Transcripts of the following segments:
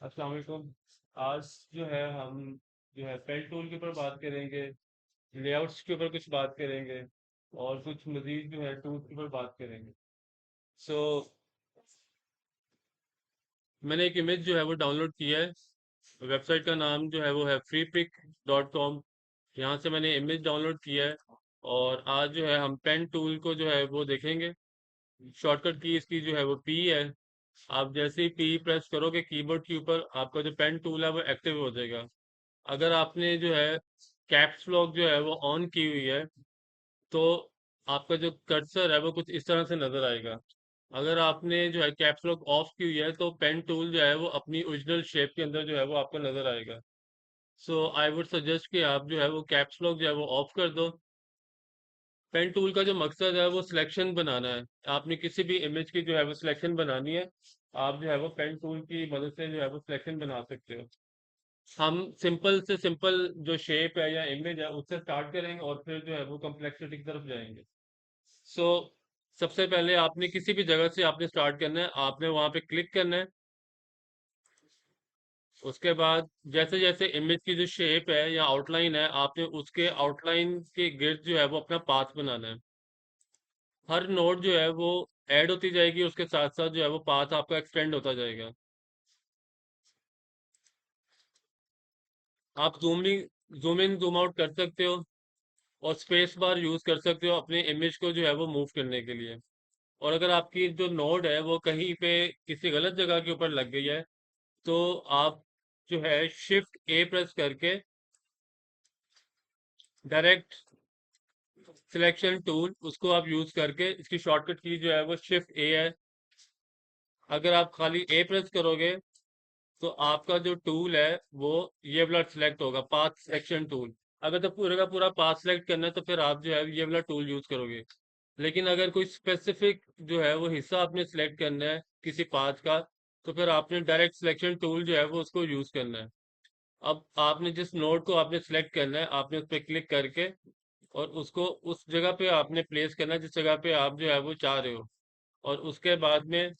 अस्सलाम वालेकुम। आज जो है हम जो है पेन टूल के ऊपर बात करेंगे, लेआउट्स के ऊपर कुछ बात करेंगे और कुछ मजीद जो है टूल्स के ऊपर बात करेंगे। सो मैंने एक इमेज जो है वो डाउनलोड किया है। वेबसाइट का नाम जो है वो है freepik.com। यहाँ से मैंने इमेज डाउनलोड किया है और आज जो है हम पेन टूल को जो है वो देखेंगे। शॉर्टकट की इसकी जो है वो पी है। आप जैसे ही पी प्रेस करोगे कीबोर्ड के ऊपर, आपका जो पेन टूल है वो एक्टिव हो जाएगा। अगर आपने जो है कैप्स लॉक जो है वो ऑन की हुई है, तो आपका जो कर्सर है वो कुछ इस तरह से नजर आएगा। अगर आपने जो है कैप्स लॉक ऑफ की हुई है, तो पेन टूल जो है वो अपनी ओरिजिनल शेप के अंदर जो है वो आपको नजर आएगा। सो आई वुड सजेस्ट कि आप जो है वो कैप्स लॉक जो है वो ऑफ कर दो। पेन टूल का जो मकसद है वो सिलेक्शन बनाना है। आपने किसी भी इमेज की जो है वो सिलेक्शन बनानी है, आप जो है वो पेन टूल की मदद से जो है वो सिलेक्शन बना सकते हो। हम सिंपल से सिंपल जो शेप है या इमेज है उससे स्टार्ट करेंगे और फिर जो है वो कम्प्लेक्सिटी की तरफ जाएंगे। सो सबसे पहले आपने किसी भी जगह से आपने स्टार्ट करना है, आपने वहां पे क्लिक करना है। उसके बाद जैसे जैसे इमेज की जो शेप है या आउटलाइन है, आपने उसके आउटलाइन के गिर्द जो है वो अपना पाथ बनाना है। हर नोड जो है वो ऐड होती जाएगी, उसके साथ साथ जो है वो पाथ आपका एक्सटेंड होता जाएगा। आप जूम इन जूम आउट कर सकते हो और स्पेस बार यूज कर सकते हो अपने इमेज को जो है वो मूव करने के लिए। और अगर आपकी जो नोड है वो कहीं पे किसी गलत जगह के ऊपर लग गई है, तो आप जो है शिफ्ट ए प्रेस करके डायरेक्ट सिलेक्शन टूल उसको आप यूज करके, इसकी शॉर्टकट की जो है वो शिफ्ट ए है। अगर आप खाली ए प्रेस करोगे, तो आपका जो टूल है वो ये वाला सिलेक्ट होगा, पाथ सिलेक्शन टूल। अगर तो पूरे का पूरा पाथ सिलेक्ट करना है, तो फिर आप जो है ये वाला टूल यूज करोगे। लेकिन अगर कोई स्पेसिफिक जो है वो हिस्सा आपने सिलेक्ट करना है किसी पाथ का, तो फिर आपने डायरेक्ट सिलेक्शन टूल जो है वो उसको यूज करना है। अब आपने जिस नोड को आपने सिलेक्ट करना है, आपने उस पर क्लिक करके और उसको उस जगह पे आपने प्लेस करना है जिस जगह पे आप जो है वो चाह रहे हो। और उसके बाद में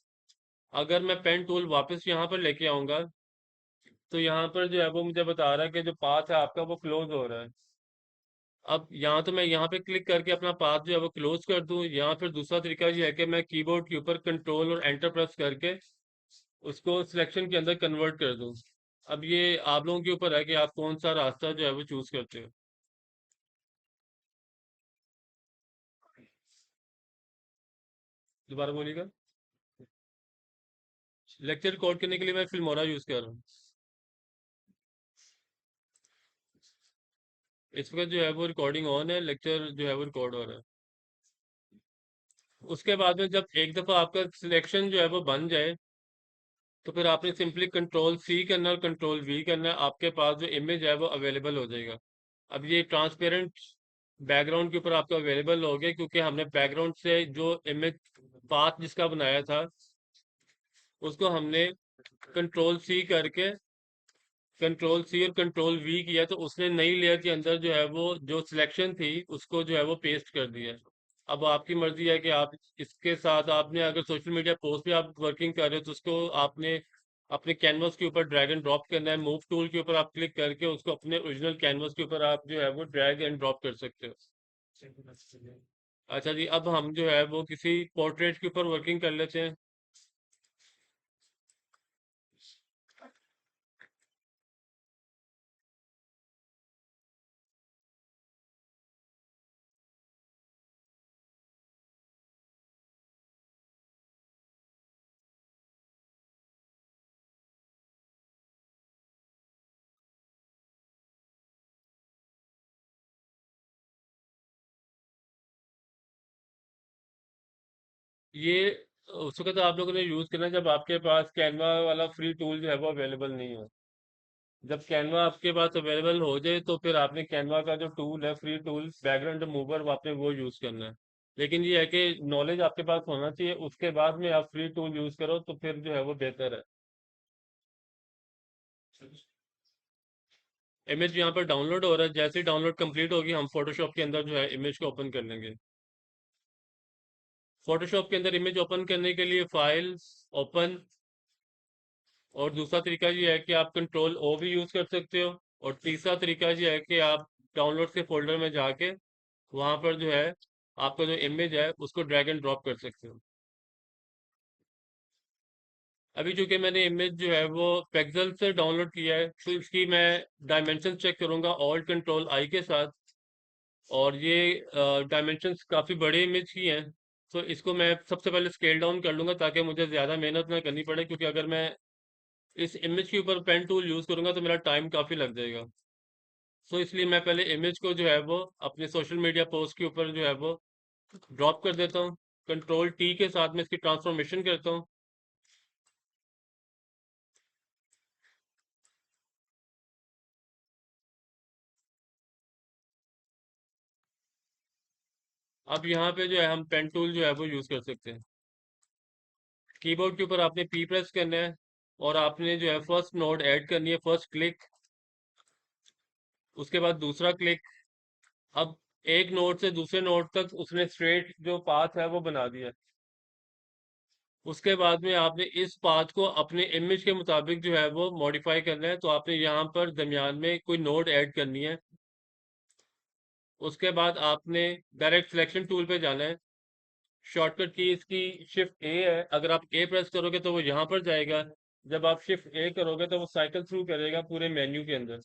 अगर मैं पेन टूल वापस यहाँ पर लेके आऊंगा, तो यहाँ पर जो है वो मुझे बता रहा है कि जो पाथ है आपका वो क्लोज हो रहा है। अब यहाँ तो मैं यहाँ पे क्लिक करके अपना पाथ जो है वो क्लोज कर दूं, या फिर दूसरा तरीका ये है कि मैं कीबोर्ड के ऊपर कंट्रोल और एंटर प्रेस करके उसको सिलेक्शन के अंदर कन्वर्ट कर दूं। अब ये आप लोगों के ऊपर है कि आप कौन सा रास्ता जो है वो चूज करते हो। दोबारा बोलिएगा। लेक्चर रिकॉर्ड करने के लिए मैं फिल्मोरा यूज कर रहा हूँ। इस वक्त जो है वो रिकॉर्डिंग ऑन है, लेक्चर जो है वो रिकॉर्ड हो रहा है। उसके बाद में जब एक दफा आपका सिलेक्शन जो है वो बन जाए, तो फिर आपने सिंपली कंट्रोल सी करना और कंट्रोल वी करना है, आपके पास जो इमेज है वो अवेलेबल हो जाएगा। अब ये ट्रांसपेरेंट बैकग्राउंड के ऊपर आपका अवेलेबल हो गया, क्योंकि हमने बैकग्राउंड से जो इमेज पाथ जिसका बनाया था उसको हमने कंट्रोल सी करके कंट्रोल सी और कंट्रोल वी किया, तो उसने नई लेयर के अंदर जो है वो जो सिलेक्शन थी उसको जो है वो पेस्ट कर दिया। अब आपकी मर्जी है कि आप इसके साथ आपने अगर सोशल मीडिया पोस्ट पे आप वर्किंग कर रहे हो, तो उसको आपने अपने कैनवस के ऊपर ड्रैग एंड ड्रॉप करना है। मूव टूल के ऊपर आप क्लिक करके उसको अपने ओरिजिनल कैनवस के ऊपर आप जो है वो ड्रैग एंड ड्रॉप कर सकते हो। अच्छा जी, अब हम जो है वो किसी पोर्ट्रेट के ऊपर वर्किंग कर लेते हैं। ये उस वक्त आप लोगों ने यूज करना है जब आपके पास कैनवा वाला फ्री टूल जो है वो अवेलेबल नहीं हो। जब कैनवा आपके पास अवेलेबल हो जाए, तो फिर आपने कैनवा का जो टूल है फ्री टूल बैकग्राउंड मूवर, आपने वो यूज करना है। लेकिन ये है कि नॉलेज आपके पास होना चाहिए, उसके बाद में आप फ्री टूल यूज करो तो फिर जो है वो बेहतर है। इमेज यहाँ पर डाउनलोड हो रहा है, जैसे ही डाउनलोड कंप्लीट होगी हम फोटोशॉप के अंदर जो है इमेज को ओपन कर लेंगे। फोटोशॉप के अंदर इमेज ओपन करने के लिए फाइल, ओपन, और दूसरा तरीका ये है कि आप कंट्रोल ओ भी यूज कर सकते हो। और तीसरा तरीका ये है कि आप डाउनलोड के फोल्डर में जाके वहां पर जो है आपका जो इमेज है उसको ड्रैग एंड ड्रॉप कर सकते हो। अभी चूंकि मैंने इमेज जो है वो पेक्सल से डाउनलोड किया है तो इसकी मैं डायमेंशन चेक करूंगा ऑल्ट कंट्रोल आई के साथ। और ये डायमेंशंस काफ़ी बड़े इमेज की हैं। तो इसको मैं सबसे पहले स्केल डाउन कर लूंगा ताकि मुझे ज़्यादा मेहनत ना करनी पड़े, क्योंकि अगर मैं इस इमेज के ऊपर पेन टूल यूज़ करूंगा तो मेरा टाइम काफ़ी लग जाएगा। सो इसलिए मैं पहले इमेज को जो है वो अपने सोशल मीडिया पोस्ट के ऊपर जो है वो ड्रॉप कर देता हूँ। कंट्रोल टी के साथ में इसकी ट्रांसफॉर्मेशन करता हूँ। अब यहाँ पे जो है हम पेन टूल जो है वो यूज़ कर सकते हैं। कीबोर्ड के ऊपर आपने पी प्रेस करना है और आपने जो है फर्स्ट नोड ऐड करनी है, फर्स्ट क्लिक, उसके बाद दूसरा क्लिक। अब एक नोड से दूसरे नोड तक उसने स्ट्रेट जो पाथ है वो बना दिया। उसके बाद में आपने इस पाथ को अपने इमेज के मुताबिक जो है वो मॉडिफाई करना है, तो आपने यहाँ पर दरमियान में कोई नोड ऐड करनी है। उसके बाद आपने डायरेक्ट सिलेक्शन टूल पे जाना है। शॉर्टकट की इसकी शिफ्ट ए है, अगर आप ए प्रेस करोगे तो वो यहाँ पर जाएगा। जब आप शिफ्ट ए करोगे तो वो साइकिल थ्रू करेगा पूरे मेन्यू के अंदर।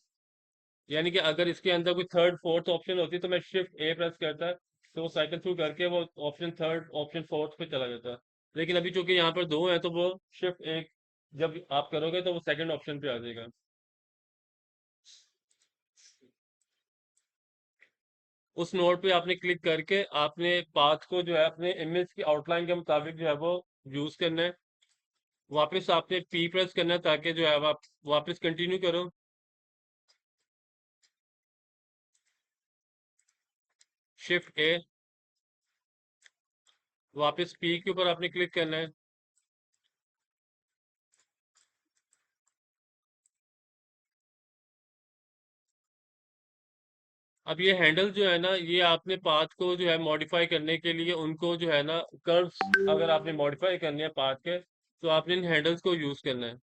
यानी कि अगर इसके अंदर कोई थर्ड फोर्थ ऑप्शन होती तो मैं शिफ्ट ए प्रेस करता तो वो साइकिल थ्रू करके वो ऑप्शन थर्ड ऑप्शन फोर्थ पे चला जाता। लेकिन अभी चूंकि यहाँ पर दो हैं तो वो शिफ्ट एक जब आप करोगे तो वो सेकंड ऑप्शन पे आ जाएगा। उस नोड पे आपने क्लिक करके आपने पाथ को जो है अपने इमेज की आउटलाइन के मुताबिक जो है वो यूज करना है। वापस आपने पी प्रेस करना है ताकि जो है आप वापस कंटिन्यू करो। शिफ्ट ए, वापस पी के ऊपर आपने क्लिक करना है। अब ये हैंडल जो है ना, ये आपने पाथ को जो है मॉडिफाई करने के लिए उनको जो है ना कर्व्स अगर आपने मॉडिफाई करने हैं पाथ के तो आपने इन हैंडल्स को यूज करना है।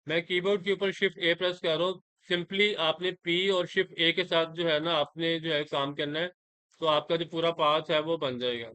मैं कीबोर्ड के ऊपर शिफ्ट ए प्रेस कर रहा हूँ। सिंपली आपने पी और शिफ्ट ए के साथ जो है ना आपने जो है काम करना है, तो आपका जो पूरा पाथ है वो बन जाएगा।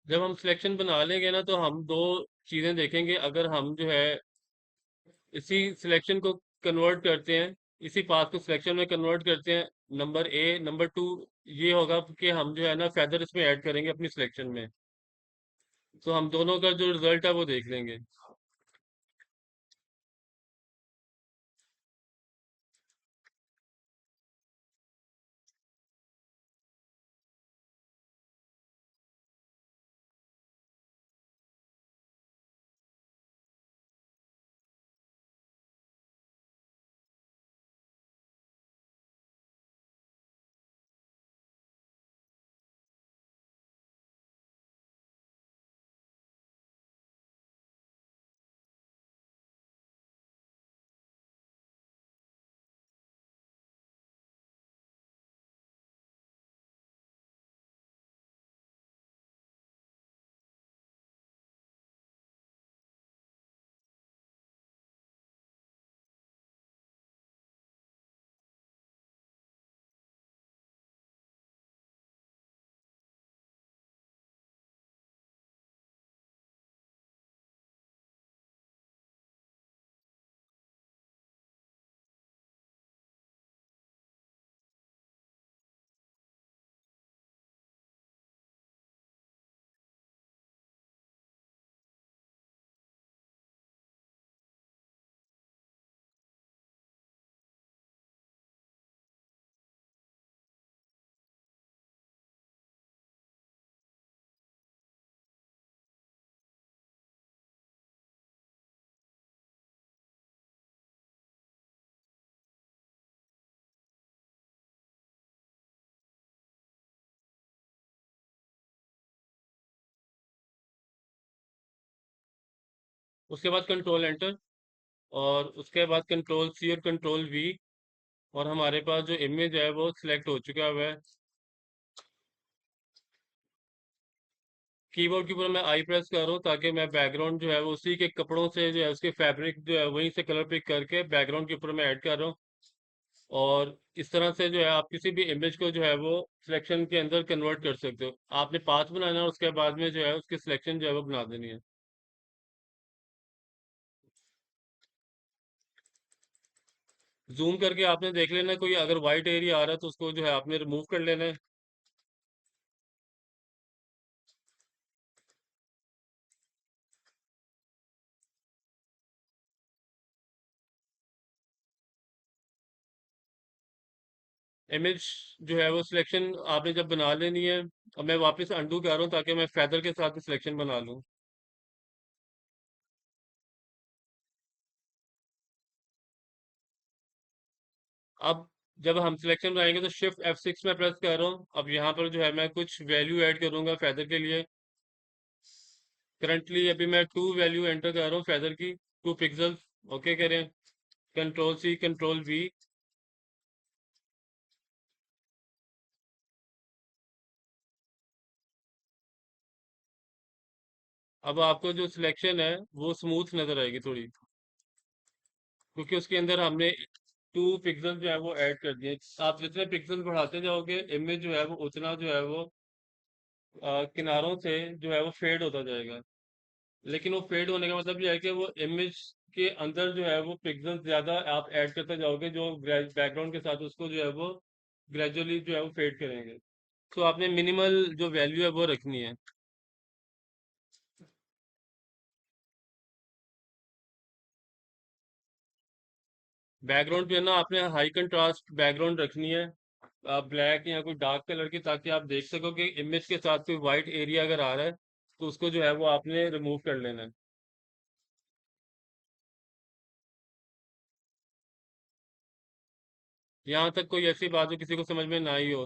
जब हम सिलेक्शन बना लेंगे ना तो हम दो चीजें देखेंगे। अगर हम जो है इसी सिलेक्शन को कन्वर्ट करते हैं, इसी पाथ को सिलेक्शन में कन्वर्ट करते हैं, नंबर ए, नंबर टू ये होगा कि हम जो है ना फेदर इसमें ऐड करेंगे अपनी सिलेक्शन में। तो हम दोनों का जो रिजल्ट है वो देख लेंगे। उसके बाद कंट्रोल एंटर, और उसके बाद कंट्रोल सी और कंट्रोल वी, और हमारे पास जो इमेज है वो सिलेक्ट हो चुका हुआ है। कीबोर्ड के ऊपर मैं आई प्रेस कर रहा हूँ ताकि मैं बैकग्राउंड जो है वो उसी के कपड़ों से जो है उसके फैब्रिक जो है वहीं से कलर पिक करके बैकग्राउंड के ऊपर मैं ऐड कर रहा हूँ। और इस तरह से जो है आप किसी भी इमेज को जो है वो सिलेक्शन के अंदर कन्वर्ट कर सकते हो। आपने पाथ बनाना है, उसके बाद में जो है उसकी सिलेक्शन जो है वो बना देनी है। जूम करके आपने देख लेना, कोई अगर वाइट एरिया आ रहा है तो उसको जो है आपने रिमूव कर लेना है। इमेज जो है वो सिलेक्शन आपने जब बना लेनी है। अब मैं वापस अंडू कर रहा हूँ ताकि मैं फेदर के साथ सिलेक्शन बना लूँ। अब जब हम सिलेक्शन बनाएंगे तो शिफ्ट F6 में प्रेस कर रहा हूँ। अब यहाँ पर जो है मैं कुछ वैल्यू ऐड करूंगा फेदर के लिए। करंटली अभी मैं 2 वैल्यू एंटर कर रहा हूँ फेदर की, 2 पिक्सल। ओके करें, कंट्रोल सी कंट्रोल वी। अब आपको जो सिलेक्शन है वो स्मूथ नजर आएगी थोड़ी, क्योंकि उसके अंदर हमने 2 पिक्सल जो है वो ऐड कर दिए। आप जितने पिक्सल बढ़ाते जाओगे इमेज जो है वो उतना जो है वो किनारों से जो है वो फेड होता जाएगा। लेकिन वो फेड होने का मतलब ये है कि वो इमेज के अंदर जो है वो पिक्सल ज्यादा आप ऐड करते जाओगे, जो बैकग्राउंड के साथ उसको जो है वो ग्रेजुअली जो है वो फेड करेंगे। तो आपने मिनिमल जो वैल्यू है वो रखनी है। बैकग्राउंड पे है ना आपने हाई कंट्रास्ट बैकग्राउंड रखनी है, ब्लैक या कोई डार्क कलर की, ताकि आप देख सको कि इमेज के साथ कोई वाइट एरिया अगर आ रहा है तो उसको जो है वो आपने रिमूव कर लेना है। यहाँ तक कोई ऐसी बात हो किसी को समझ में ना आई हो?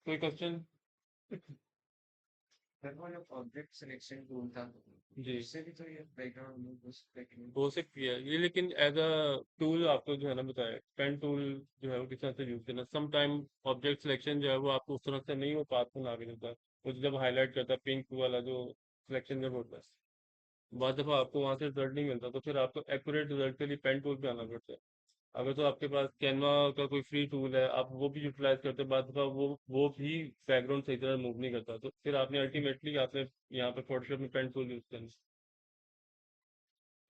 कोई क्वेश्चन? सर वो जो ऑब्जेक्ट सिलेक्शन टूल था जी, उससे भी तो ये बैकग्राउंड में उसमें हो सकती है ये, लेकिन एज अ टूल आपको जो है ना बताया, पेन टूल जो है वो किस तरह से यूज करना। सम टाइम ऑब्जेक्ट सिलेक्शन जो है वो आपको उस तरह से नहीं, वो पाथ बना के देता है, वो जब हाईलाइट करता है पिंक वाला जो सिलेक्शन जब होता है, बाद दफा आपको वहां से रिजल्ट नहीं मिलता, तो फिर आपको एक्यूरेट रिजल्ट के लिए पेन टूल पे आना पड़ता है। अगर तो आपके पास कैनवा का कोई फ्री टूल है, आप वो भी यूटिलाइज करते हो, बाद का वो भी बैकग्राउंड सही तरह मूव नहीं करता, तो फिर आपने अल्टीमेटली आपने यहाँ पे फोटोशॉप में पेन टूल यूज करना।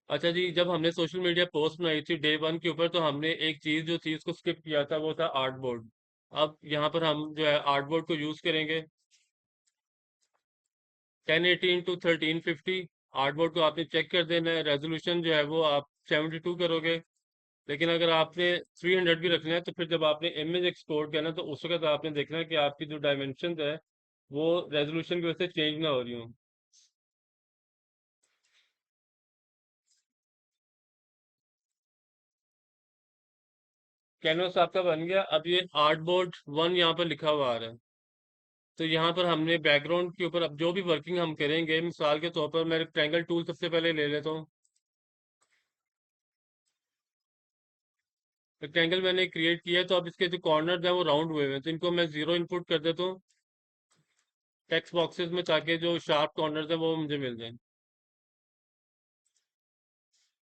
अच्छा जी, जब हमने सोशल मीडिया पोस्ट बनाई थी डे वन के ऊपर, तो हमने एक चीज जो थी उसको स्किप किया था, वो था आर्ट बोर्ड। अब यहाँ पर हम जो है आर्ट बोर्ड को यूज करेंगे। 1080 x 1350 आर्ट बोर्ड को आपने चेक कर देना है। रेजोल्यूशन जो है वो आप 72 करोगे। लेकिन अगर आपने 300 भी रखना है, तो फिर जब आपने इमेज एक्सपोर्ट करना है, तो उस वक्त आपने देखना है कि आपकी जो डायमेंशन है वो रेजोल्यूशन की वजह से चेंज ना हो रही हो। कैनवस आपका बन गया। अब ये आर्ट बोर्ड वन यहाँ पर लिखा हुआ आ रहा है। तो यहाँ पर हमने बैकग्राउंड के ऊपर अब जो भी वर्किंग हम करेंगे, मिसाल के तौर पर मैं रेक्टेंगल टूल सबसे पहले ले लेता हूँ। रेक्टेंगल मैंने क्रिएट किया है, तो अब इसके जो कॉर्नर हैं वो राउंड हुए हुए हैं, तो इनको मैं जीरो इनपुट कर देता हूँ टेक्स्ट बॉक्सेस में, ताकि जो शार्प कॉर्नर्स हैं वो मुझे मिल जाएं।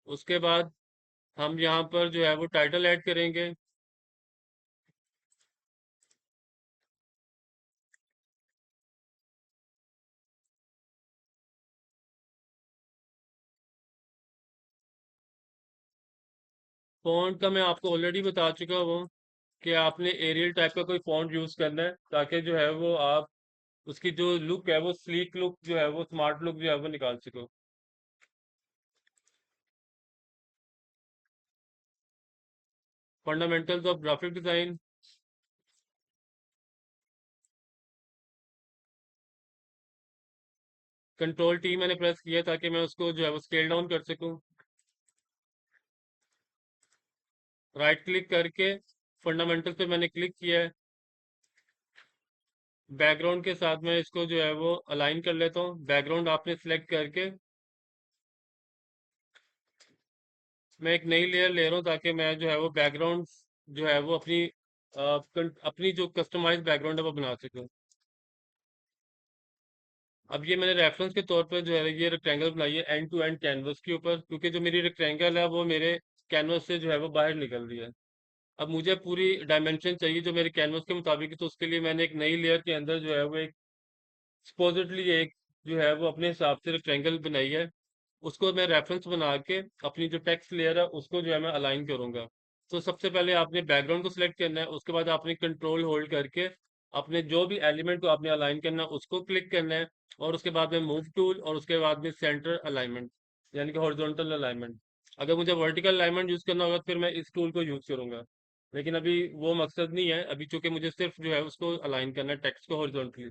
उसके बाद हम यहाँ पर जो है वो टाइटल ऐड करेंगे। फॉन्ट का मैं आपको ऑलरेडी बता चुका हूँ कि आपने एरियल टाइप का कोई फॉन्ट यूज करना है, ताकि जो है वो आप उसकी जो लुक है वो स्लीक लुक जो है वो स्मार्ट लुक जो है वो निकाल सको। Fundamentals of graphic design. Control T मैंने प्रेस किया ताकि मैं उसको जो है वो स्केल डाउन कर सकूं। राइट क्लिक करके फंडामेंटल पे मैंने क्लिक किया है। बैकग्राउंड के साथ मैं इसको जो है वो अलाइन कर लेता हूँ। बैकग्राउंड आपने सेलेक्ट करके मैं एक नई लेयर ले रहा हूँ, ताकि मैं जो है वो बैकग्राउंड जो है वो अपनी जो कस्टमाइज बैकग्राउंड है वो बना सकूँ। अब ये मैंने रेफरेंस के तौर पर जो है ये रेक्टेंगल बनाई है एंड टू एंड कैनवस के ऊपर, क्योंकि जो मेरी रेक्टेंगल है वो मेरे कैनवस से जो है वो बाहर निकल रही है। अब मुझे पूरी डायमेंशन चाहिए जो मेरे कैनवस के मुताबिक है, तो उसके लिए मैंने एक नई लेयर के अंदर जो है वो एक सपोजिटली एक जो है वो अपने हिसाब से रेक्टेंगल बनाई है। उसको मैं रेफरेंस बना के अपनी जो टेक्स्ट लेयर है उसको जो है मैं अलाइन करूंगा। तो सबसे पहले आपने बैकग्राउंड को सिलेक्ट करना है, उसके बाद आपने कंट्रोल होल्ड करके अपने जो भी एलिमेंट को आपने अलाइन करना है उसको क्लिक करना है, और उसके बाद में मूव टूल, और उसके बाद में सेंटर अलाइनमेंट, यानी कि हॉरिजॉन्टल अलाइनमेंट। अगर मुझे वर्टिकल अलाइनमेंट यूज करना होगा तो फिर मैं इस टूल को यूज करूंगा, लेकिन अभी वो मकसद नहीं है, अभी चूंकि मुझे सिर्फ जो है उसको अलाइन करना है टेक्स्ट को हॉरिजॉन्टली।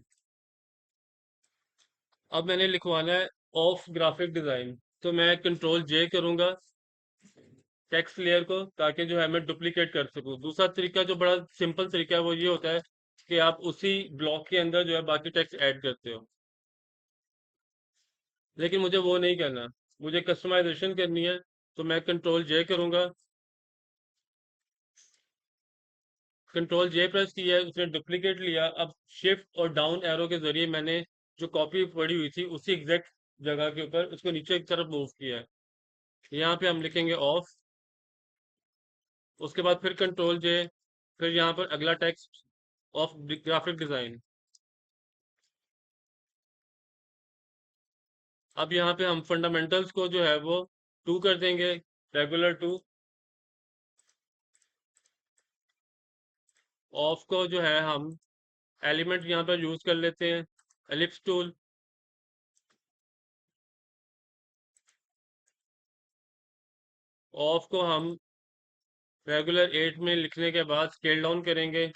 अब मैंने लिखवाना है ऑफ ग्राफिक डिजाइन, तो मैं कंट्रोल जे करूंगा टेक्स्ट लेयर को, ताकि जो है मैं डुप्लीकेट कर सकूं। दूसरा तरीका जो बड़ा सिंपल तरीका है वो ये होता है कि आप उसी ब्लॉक के अंदर जो है बाकी टेक्स्ट ऐड करते हो, लेकिन मुझे वो नहीं करना, मुझे कस्टमाइजेशन करनी है। तो मैं कंट्रोल जे करूंगा। कंट्रोल जे प्रेस किया है, उसने डुप्लीकेट लिया। अब शिफ्ट और डाउन एरो के जरिए मैंने जो कॉपी पड़ी हुई थी उसी एग्जैक्ट जगह के ऊपर उसको नीचे की तरफ मूव किया है। यहाँ पे हम लिखेंगे ऑफ। उसके बाद फिर कंट्रोल जे, फिर यहाँ पर अगला टेक्स्ट ऑफ ग्राफिक डिजाइन। अब यहाँ पे हम फंडामेंटल्स को जो है वो टू कर देंगे, रेगुलर टू। ऑफ को जो है हम एलिमेंट यहाँ पर यूज कर लेते हैं, एलिप्स टूल। ऑफ को हम रेगुलर 8 में लिखने के बाद स्केल डाउन करेंगे।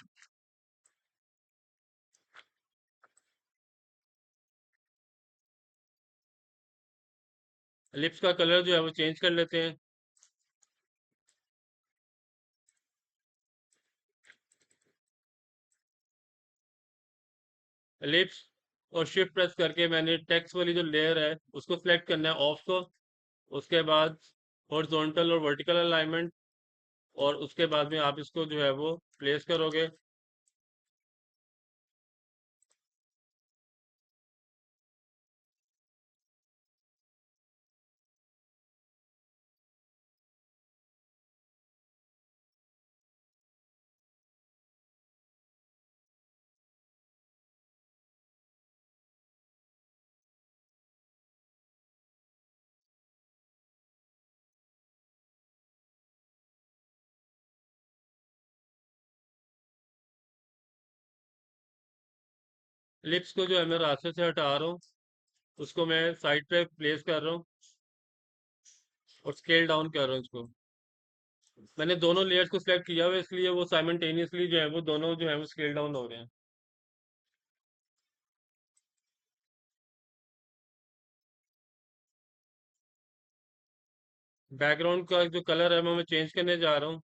एलिप्स का कलर जो है वो चेंज कर लेते हैं। एलिप्स और शिफ्ट प्रेस करके मैंने टेक्स्ट वाली जो लेयर है उसको सिलेक्ट करना है, ऑफ को। उसके बाद हॉरिजॉन्टल और वर्टिकल अलाइनमेंट, और उसके बाद में आप इसको जो है वो प्लेस करोगे। लिप्स को जो है मैं रास्ते से हटा रहा हूँ, उसको मैं साइड पे प्लेस कर रहा हूँ और स्केल डाउन कर रहा हूँ इसको। मैंने दोनों लेयर्स को सिलेक्ट किया हुआ है, इसलिए वो साइमल्टेनियसली जो है वो दोनों जो है वो स्केल डाउन हो रहे हैं। बैकग्राउंड का जो कलर है वो मैं चेंज करने जा रहा हूँ।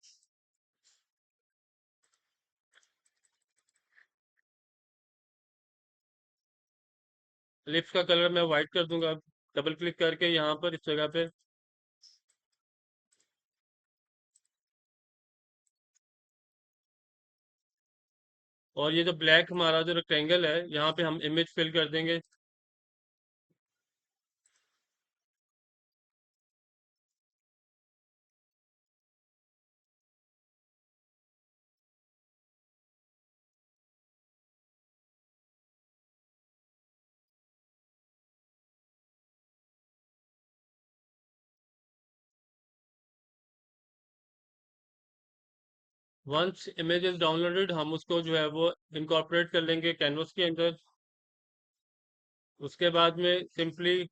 लिप्स का कलर मैं वाइट कर दूंगा, डबल क्लिक करके यहाँ पर इस जगह पे। और ये जो ब्लैक हमारा जो रेक्टेंगल है, यहाँ पे हम इमेज फिल कर देंगे। वंस इमेज इज डाउनलोडेड, हम उसको जो है वो इनकॉर्पोरेट कर लेंगे कैनवस के अंदर। उसके बाद में सिंपली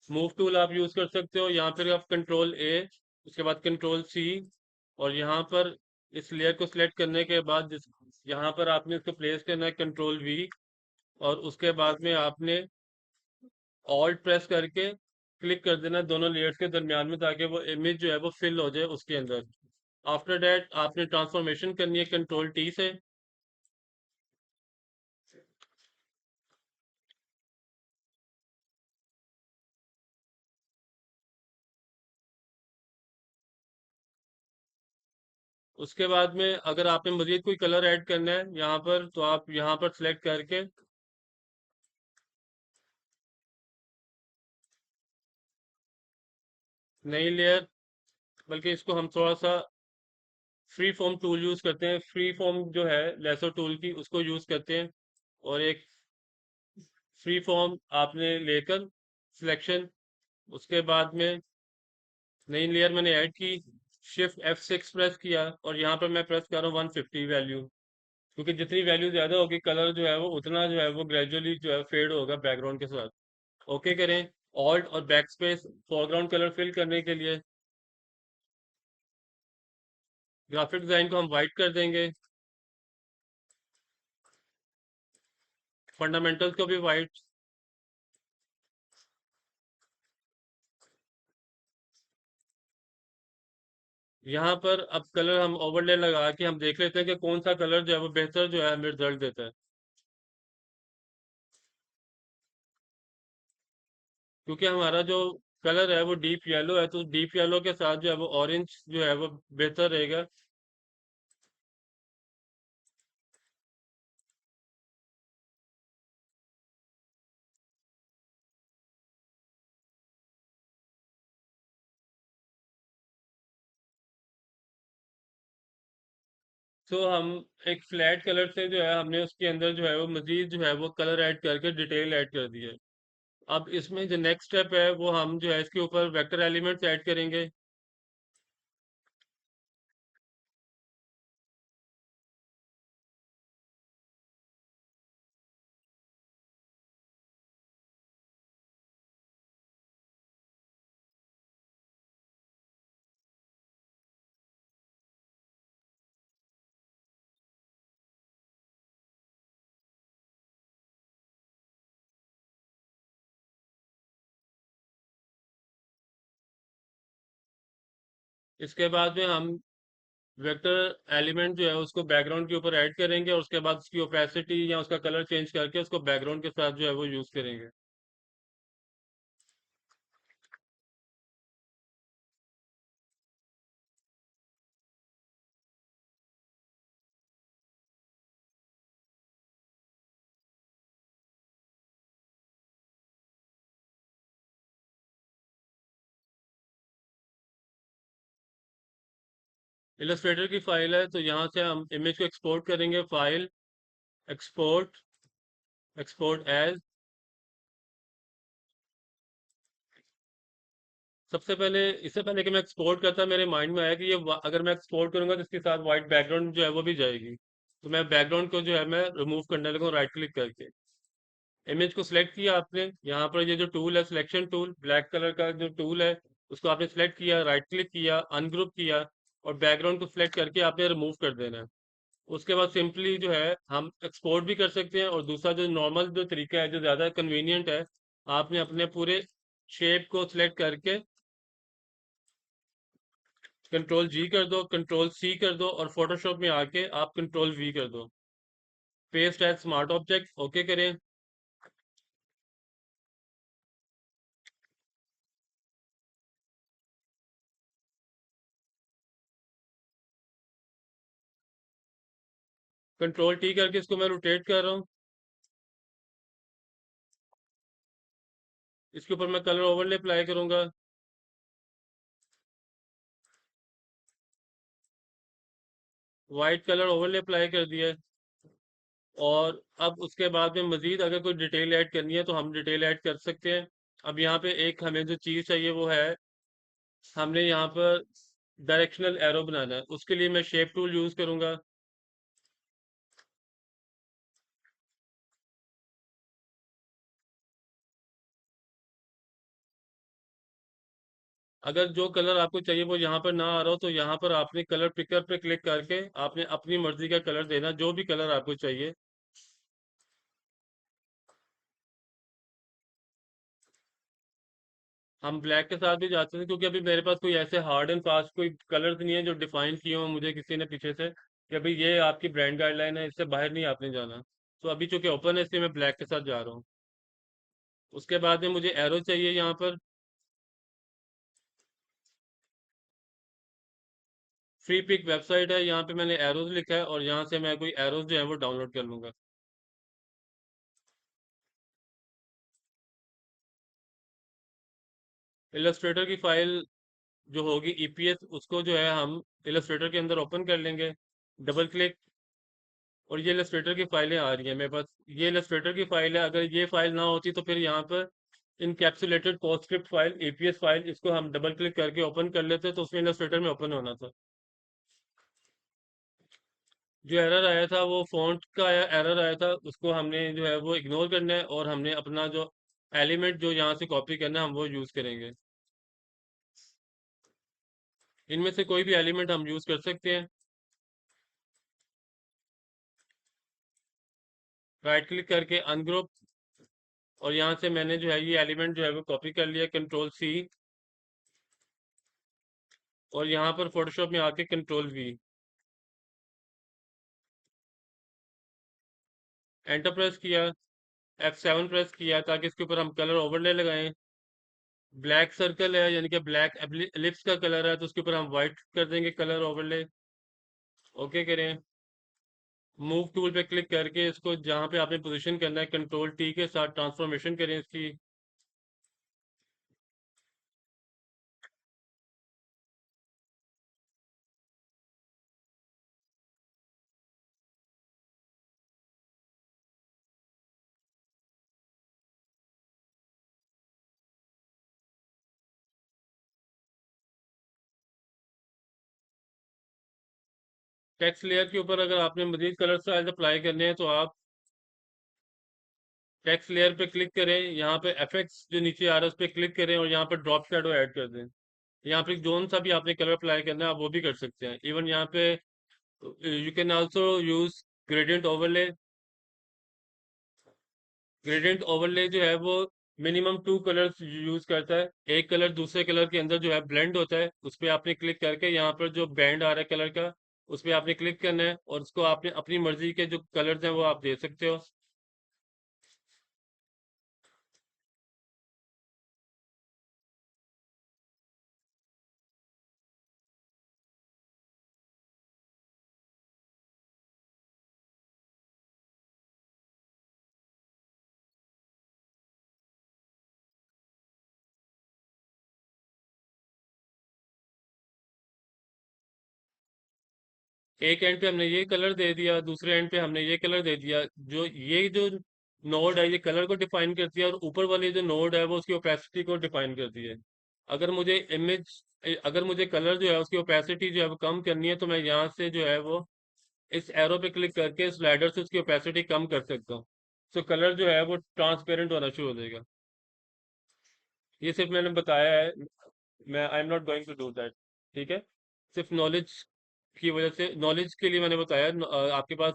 मूव टूल आप यूज कर सकते हो, यहाँ पर आप कंट्रोल ए, उसके बाद कंट्रोल सी, और यहाँ पर इस लेयर को सिलेक्ट करने के बाद यहाँ पर आपने इसको प्लेस करना है कंट्रोल वी, और उसके बाद में आपने ऑल्ट प्रेस करके क्लिक कर देना दोनों लेयर्स के दरमियान में, ताकि वो इमेज जो है वो फिल हो जाए उसके अंदर। आफ्टर दैट आपने ट्रांसफॉर्मेशन करनी है कंट्रोल टी से। उसके बाद में अगर आपने मजीद कोई कलर ऐड करना है यहाँ पर, तो आप यहाँ पर सिलेक्ट करके नई लेयर, बल्कि इसको हम थोड़ा सा फ्री फॉर्म टूल यूज करते हैं, फ्री फॉर्म जो है लेसो टूल की उसको यूज करते हैं। और एक फ्री फॉर्म आपने लेकर सिलेक्शन, उसके बाद में नई लेयर मैंने ऐड की, शिफ्ट F6 प्रेस किया, और यहाँ पर मैं प्रेस कर रहा हूँ 150 वैल्यू, क्योंकि जितनी वैल्यू ज्यादा होगी कलर जो है वो उतना जो है वो ग्रेजुअली जो है फेड होगा बैकग्राउंड के साथ। ओके करें, ऑल्ट और backspace foreground colour fill करने के लिए। ग्राफिक डिजाइन को हम वाइट कर देंगे, फंडामेंटल्स को भी वाइट। यहाँ पर अब कलर हम ओवरले लगा के हम देख लेते हैं कि कौन सा कलर जो है वो बेहतर जो है हमें रिजल्ट देता है। क्योंकि हमारा जो कलर है वो डीप येलो है, तो डीप येलो के साथ जो है वो ऑरेंज जो है वो बेहतर रहेगा। तो हम एक फ्लैट कलर से जो है हमने उसके अंदर जो है वो मजीद जो है वो कलर ऐड करके डिटेल ऐड कर दी है। अब इसमें जो नेक्स्ट स्टेप है वो हम जो है इसके ऊपर वेक्टर एलिमेंट्स ऐड करेंगे। इसके बाद में हम वेक्टर एलिमेंट जो है उसको बैकग्राउंड के ऊपर ऐड करेंगे, और उसके बाद उसकी ओपेसिटी या उसका कलर चेंज करके उसको बैकग्राउंड के साथ जो है वो यूज करेंगे। इलस्ट्रेटर की फाइल है, तो यहाँ से हम इमेज को एक्सपोर्ट करेंगे। File, export, export as. सबसे पहले, इससे पहले कि मैं एक्सपोर्ट करता, मेरे माइंड में आया कि ये अगर मैं एक्सपोर्ट करूंगा तो इसके साथ वाइट बैकग्राउंड जो है वो भी जाएगी, तो मैं बैकग्राउंड को जो है मैं रिमूव करने लगा राइट क्लिक करके। इमेज को सिलेक्ट किया आपने, यहाँ पर ये जो टूल है सिलेक्शन टूल, ब्लैक कलर का जो टूल है उसको आपने सिलेक्ट किया, राइट क्लिक किया, अनग्रुप किया और बैकग्राउंड को सिलेक्ट करके आपने रिमूव कर देना है। उसके बाद सिंपली जो है हम एक्सपोर्ट भी कर सकते हैं, और दूसरा जो नॉर्मल जो तरीका है जो ज़्यादा कन्वीनियंट है, आपने अपने पूरे शेप को सिलेक्ट करके कंट्रोल जी कर दो, कंट्रोल सी कर दो और फोटोशॉप में आके आप कंट्रोल वी कर दो। Paste as smart object okay करें। कंट्रोल टी करके इसको मैं रोटेट कर रहा हूँ। इसके ऊपर मैं कलर ओवरले अप्लाई करूंगा। वाइट कलर ओवरले अप्लाई कर दिया है। और अब उसके बाद में मजीद अगर कोई डिटेल ऐड करनी है तो हम डिटेल ऐड कर सकते हैं। अब यहाँ पे एक हमें जो चीज़ चाहिए वो है, हमने यहाँ पर डायरेक्शनल एरो बनाना है, उसके लिए मैं शेप टूल यूज़ करूंगा। अगर जो कलर आपको चाहिए वो यहाँ पर ना आ रहा हो तो यहाँ पर आपने कलर पिकर पे क्लिक करके आपने अपनी मर्जी का कलर देना, जो भी कलर आपको चाहिए। हम ब्लैक के साथ भी जाते हैं, क्योंकि अभी मेरे पास कोई ऐसे हार्ड एंड फास्ट कोई कलर्स नहीं है जो डिफाइन किए हो मुझे किसी ने पीछे से कि अभी ये आपकी ब्रांड गाइडलाइन है, इससे बाहर नहीं आपने जाना। तो अभी चूंकि ओपन है इसलिए मैं ब्लैक के साथ जा रहा हूँ। उसके बाद में मुझे एरो चाहिए यहाँ पर। फ्री पिक वेबसाइट है, यहाँ पे मैंने एरोज लिखा है और यहाँ से मैं कोई एरोज जो है वो डाउनलोड कर लूंगा। इलस्ट्रेटर की फाइल जो होगी ईपीएस, उसको जो है हम इलस्ट्रेटर के अंदर ओपन कर लेंगे। डबल क्लिक, और ये इलस्ट्रेटर की फाइलें आ रही हैं मेरे पास। ये इलस्ट्रेटर की फाइल है, अगर ये फाइल ना होती तो फिर यहाँ पर encapsulated PostScript file APS file, इसको हम डबल क्लिक करके ओपन कर लेते तो उसमें इलस्ट्रेटर में ओपन होना था। जो एरर आया था वो फ़ॉन्ट का एरर आया था, उसको हमने जो है वो इग्नोर करना है और हमने अपना जो एलिमेंट जो यहाँ से कॉपी करना है हम वो यूज़ करेंगे। इनमें से कोई भी एलिमेंट हम यूज़ कर सकते हैं। राइट क्लिक करके अनग्रुप, और यहाँ से मैंने जो है ये एलिमेंट जो है वो कॉपी कर लिया, कंट्रोल सी, और यहाँ पर फोटोशॉप में आके कंट्रोल वी। एंटर प्रेस किया, F7 प्रेस किया ताकि इसके ऊपर हम कलर ओवरले लगाएं। ब्लैक सर्कल है यानी कि ब्लैक एलिप्स का कलर है, तो उसके ऊपर हम वाइट कर देंगे कलर ओवरले। ओके करें। मूव टूल पे क्लिक करके इसको जहाँ पे आपने पोजीशन करना है कंट्रोल टी के साथ ट्रांसफॉर्मेशन करें इसकी। टेक्स्ट लेयर के ऊपर अगर आपने मजीद कलर स्टाइल अप्लाई करने हैं तो आप टेक्स्ट लेयर पे क्लिक करें, यहाँ पे एफेक्ट्स जो नीचे आ रहा है उस पर क्लिक करें और यहाँ पर ड्रॉप शैडो ऐड कर दें। यहाँ पे जोन सा भी आपने कलर अप्लाई करना है आप वो भी कर सकते हैं। इवन यहाँ पे you can also use gradient overlay. Gradient overlay जो है वो मिनिमम 2 कलर्स यूज करता है, एक कलर दूसरे कलर के अंदर जो है ब्लेंड होता है। उस पर आपने क्लिक करके यहाँ पर जो बैंड आ रहा है कलर का उस पर आपने क्लिक करना है और उसको आपने अपनी मर्जी के जो कलर्स हैं वो आप दे सकते हो। एक एंड पे हमने ये कलर दे दिया, दूसरे एंड पे हमने ये कलर दे दिया। जो ये जो नोड है ये कलर को डिफाइन करती है और ऊपर वाली जो नोड है वो उसकी ओपेसिटी को डिफाइन करती है। अगर मुझे इमेज अगर मुझे कलर जो है उसकी ओपेसिटी जो है वो कम करनी है तो मैं यहाँ से जो है वो इस एरो पे क्लिक करके स्लाइडर से उसकी ओपेसिटी कम कर सकता हूँ। तो कलर जो है वो ट्रांसपेरेंट होना शुरू हो जाएगा। ये सिर्फ मैंने बताया है, मैं I am not going to do that. ठीक है, सिर्फ नॉलेज की वजह से, नॉलेज के लिए मैंने बताया। आपके पास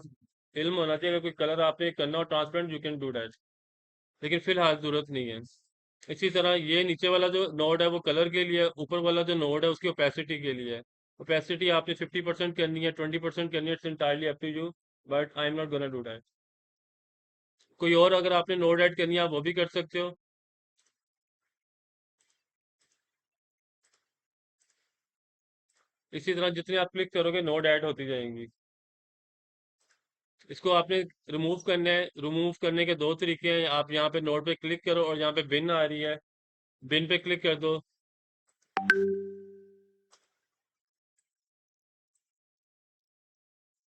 इल्म होना चाहिए, अगर कोई कलर आपने करना हो transparent, you can do that, लेकिन फिलहाल जरूरत नहीं है। इसी तरह ये नीचे वाला जो नोड है वो कलर के लिए है, ऊपर वाला जो नोड है उसकी ओपेसिटी के लिए है। ओपेसिटी आपने 50% करनी है, 20% करनी है, it's entirely up to you, but I am not gonna do that. कोई और अगर आपने नोड ऐड करनी है आप वो भी कर सकते हो। इसी तरह जितने आप क्लिक करोगे नोड ऐड होती जाएंगी। इसको आपने रिमूव करना है, रिमूव करने के दो तरीके हैं। आप यहाँ पे नोड पे क्लिक करो और यहाँ पे बिन आ रही है, बिन पे क्लिक कर दो।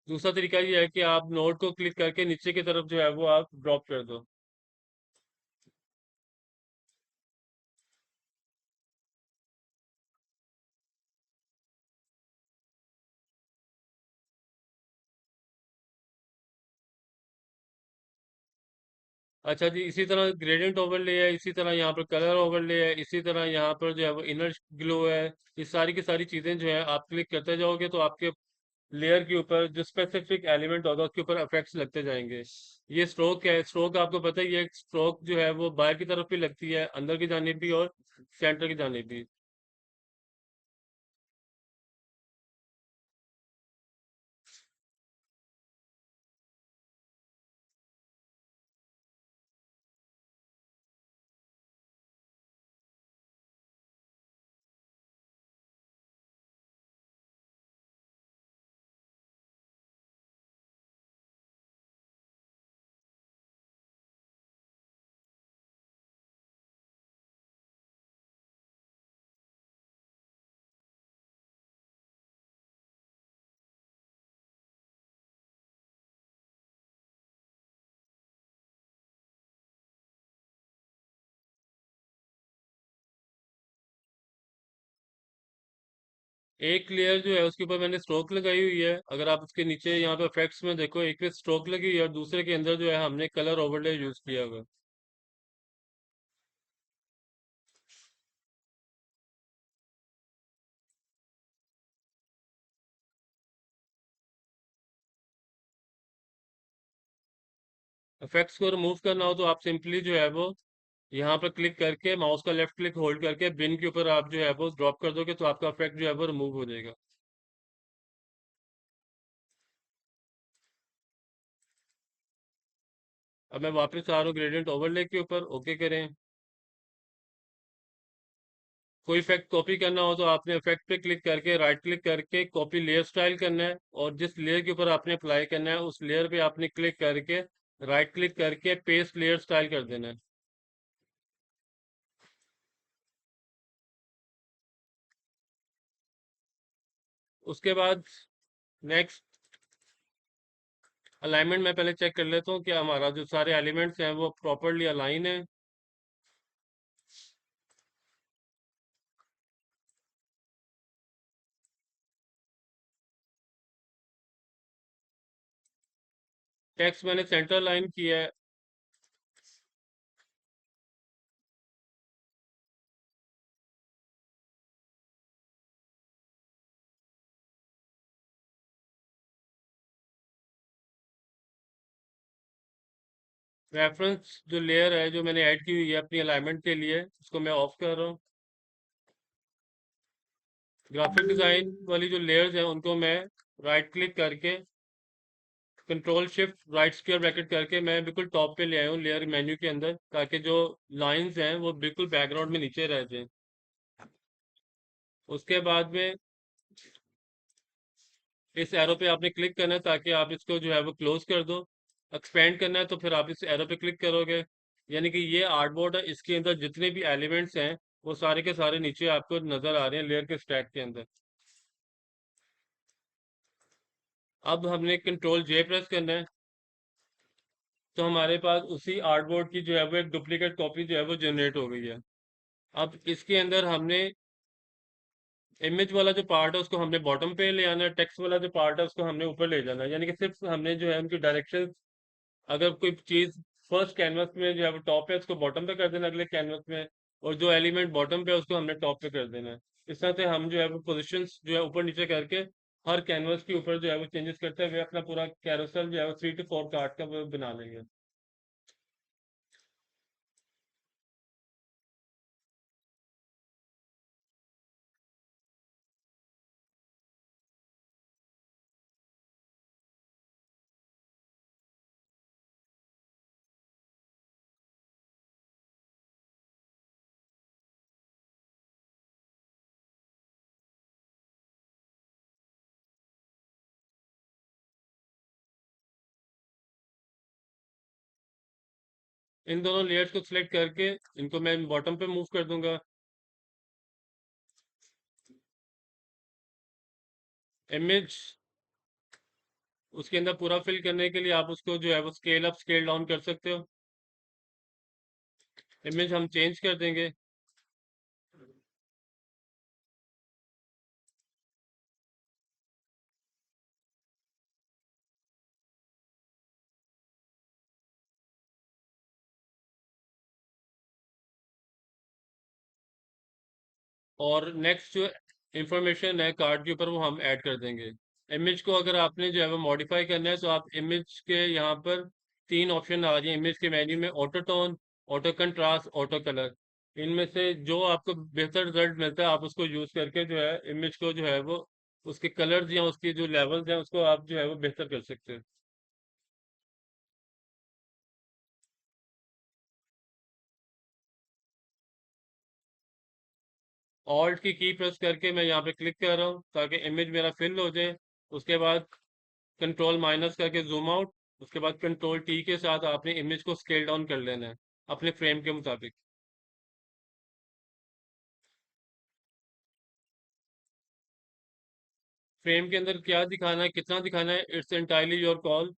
दूसरा तरीका ये है कि आप नोड को क्लिक करके नीचे की तरफ जो है वो आप ड्रॉप कर दो। अच्छा जी, इसी तरह ग्रेडियंट ओवरले है, इसी तरह यहाँ पर कलर ओवरले है, इसी तरह यहाँ पर जो है वो इनर ग्लो है। ये सारी की सारी चीजें जो है आप क्लिक करते जाओगे तो आपके लेयर के ऊपर जो स्पेसिफिक एलिमेंट होगा उसके ऊपर इफेक्ट्स लगते जाएंगे। ये स्ट्रोक है, स्ट्रोक आपको पता ही है, स्ट्रोक जो है वो बाहर की तरफ भी लगती है, अंदर की जानिब भी और सेंटर की जानिब भी। एक लेयर जो है उसके ऊपर मैंने स्ट्रोक लगाई हुई है, अगर आप उसके नीचे यहाँ पे इफेक्ट्स में देखो, एक पे स्ट्रोक लगी हुई है और दूसरे के अंदर जो है हमने कलर ओवरले यूज किया हुआ है। इफेक्ट्स को रिमूव करना हो तो आप सिंपली जो है वो यहाँ पर क्लिक करके माउस का लेफ्ट क्लिक होल्ड करके बिन के ऊपर आप जो है वो ड्रॉप कर दोगे तो आपका इफेक्ट जो है वो रिमूव हो जाएगा। अब मैं वापस आ रहा हूँ ग्रेडियंट ओवरले के ऊपर, ओके करें। कोई इफेक्ट कॉपी करना हो तो आपने इफेक्ट पे क्लिक करके राइट क्लिक करके कॉपी लेयर स्टाइल करना है, और जिस लेयर के ऊपर आपने अप्लाई करना है उस लेयर पे आपने क्लिक करके राइट क्लिक करके पेस्ट लेयर स्टाइल कर देना है। उसके बाद नेक्स्ट अलाइनमेंट मैं पहले चेक कर लेता हूँ कि हमारा जो सारे एलिमेंट्स हैं वो प्रॉपरली अलाइन है। टेक्स्ट मैंने सेंटर लाइन किया है। रेफरेंस जो लेयर है जो मैंने ऐड की हुई है अपनी अलाइनमेंट के लिए, उसको मैं ऑफ कर रहा हूँ। ग्राफिक डिजाइन वाली जो लेयर्स हैं उनको मैं राइट क्लिक करके control shift right square bracket करके मैं बिल्कुल टॉप पे ले आया हूँ लेयर मेन्यू के अंदर, ताकि जो लाइंस हैं वो बिल्कुल बैकग्राउंड में नीचे रह जाए। उसके बाद में इस एरो पे आपने क्लिक करना है ताकि आप इसको जो है वो क्लोज कर दो। एक्सपेंड करना है तो फिर आप इस एरो पे क्लिक करोगे, यानी कि ये आर्टबोर्ड है, इसके अंदर जितने भी एलिमेंट्स हैं वो सारे के सारे नीचे आपको नजर आ रहे हैं लेयर के स्टैक के अंदर। अब हमने कंट्रोल जे प्रेस करना है, तो हमारे पास उसी आर्टबोर्ड की जो है वो एक डुप्लीकेट कॉपी जो है वो जनरेट हो गई है। अब इसके अंदर हमने इमेज वाला जो पार्ट है उसको हमने बॉटम पे ले आना है, टेक्स्ट वाला जो पार्ट है उसको हमने ऊपर ले जाना है, यानी कि सिर्फ हमने जो है उनकी डायरेक्शन, अगर कोई चीज फर्स्ट कैनवस में जो है वो टॉप है उसको बॉटम पे कर देना अगले कैनवस में, और जो एलिमेंट बॉटम पे है उसको हमने टॉप पे कर देना है। इस तरह से हम जो है वो पोजिशंस जो है ऊपर नीचे करके हर कैनवस के ऊपर जो है वो चेंजेस करते हुए अपना पूरा कैरोसेल जो है वो 3 to 4 कार्ड का वो बना लेंगे। इन दोनों लेयर्स को सिलेक्ट करके इनको मैं बॉटम पे मूव कर दूंगा। इमेज उसके अंदर पूरा फिल करने के लिए आप उसको जो है वो स्केल अप स्केल डाउन कर सकते हो। इमेज हम चेंज कर देंगे। और नेक्स्ट जो इंफॉर्मेशन है कार्ड के ऊपर वो हम ऐड कर देंगे। इमेज को अगर आपने जो है वो मॉडिफाई करना है तो आप इमेज के यहाँ पर 3 ऑप्शन आ रही है इमेज के मेन्यू में, auto tone, auto contrast, auto colour. इनमें से जो आपको बेहतर रिजल्ट मिलता है आप उसको यूज करके जो है इमेज को जो है वो उसके कलर्स या उसके जो लेवल्स हैं उसको आप जो है वो बेहतर कर सकते हैं। ऑल्ट की प्रेस करके मैं यहाँ पे क्लिक कर रहा हूँ ताकि इमेज मेरा फिल हो जाए। उसके बाद कंट्रोल माइनस करके जूम आउट। उसके बाद कंट्रोल टी के साथ आपने इमेज को स्केल डाउन कर लेना है अपने फ्रेम के मुताबिक। फ्रेम के अंदर क्या दिखाना है कितना दिखाना है it's entirely your call.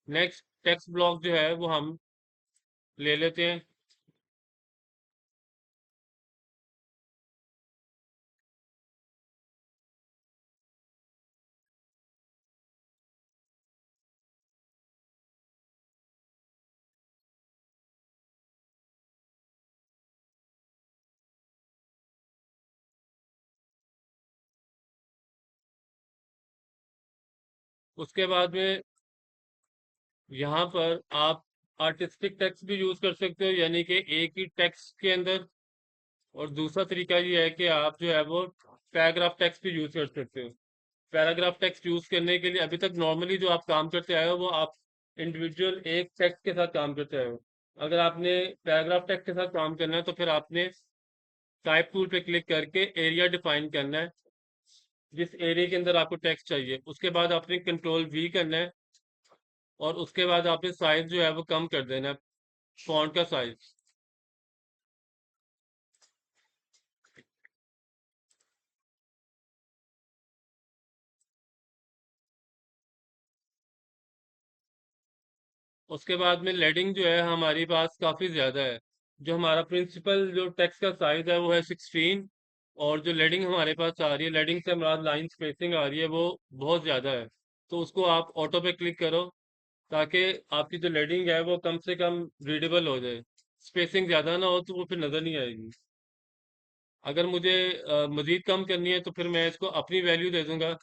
Next text block जो है वो हम ले लेते हैं। उसके बाद में यहाँ पर आप आर्टिस्टिक टेक्स्ट भी यूज कर सकते हो, यानी कि एक ही टेक्स्ट के अंदर। और दूसरा तरीका ये है कि आप जो है वो पैराग्राफ टेक्स्ट भी यूज कर सकते हो। पैराग्राफ टेक्स्ट यूज करने के लिए अभी तक नॉर्मली जो आप काम करते आए हो वो आप इंडिविजुअल एक टेक्स्ट के साथ काम करते आए हो। अगर आपने पैराग्राफ टेक्स्ट के साथ काम करना है तो फिर आपने टाइप टूल पे क्लिक करके एरिया डिफाइन करना है, जिस एरिया के अंदर आपको टेक्स्ट चाहिए। उसके बाद आपने कंट्रोल वी करना है और उसके बाद आपने साइज जो है वो कम कर देना है, फॉन्ट का साइज। उसके बाद में लेडिंग जो है हमारे पास काफ़ी ज़्यादा है। जो हमारा प्रिंसिपल जो टेक्स्ट का साइज है वो है 16, और जो लेडिंग हमारे पास आ रही है, लेडिंग से हमारा लाइन स्पेसिंग आ रही है वो बहुत ज़्यादा है। तो उसको आप ऑटो पे क्लिक करो ताकि आपकी जो लेडिंग है वो कम से कम रीडेबल हो जाए। स्पेसिंग ज़्यादा ना हो तो वो फिर नज़र नहीं आएगी। अगर मुझे मज़ीद कम करनी है तो फिर मैं इसको अपनी वैल्यू दे दूंगा।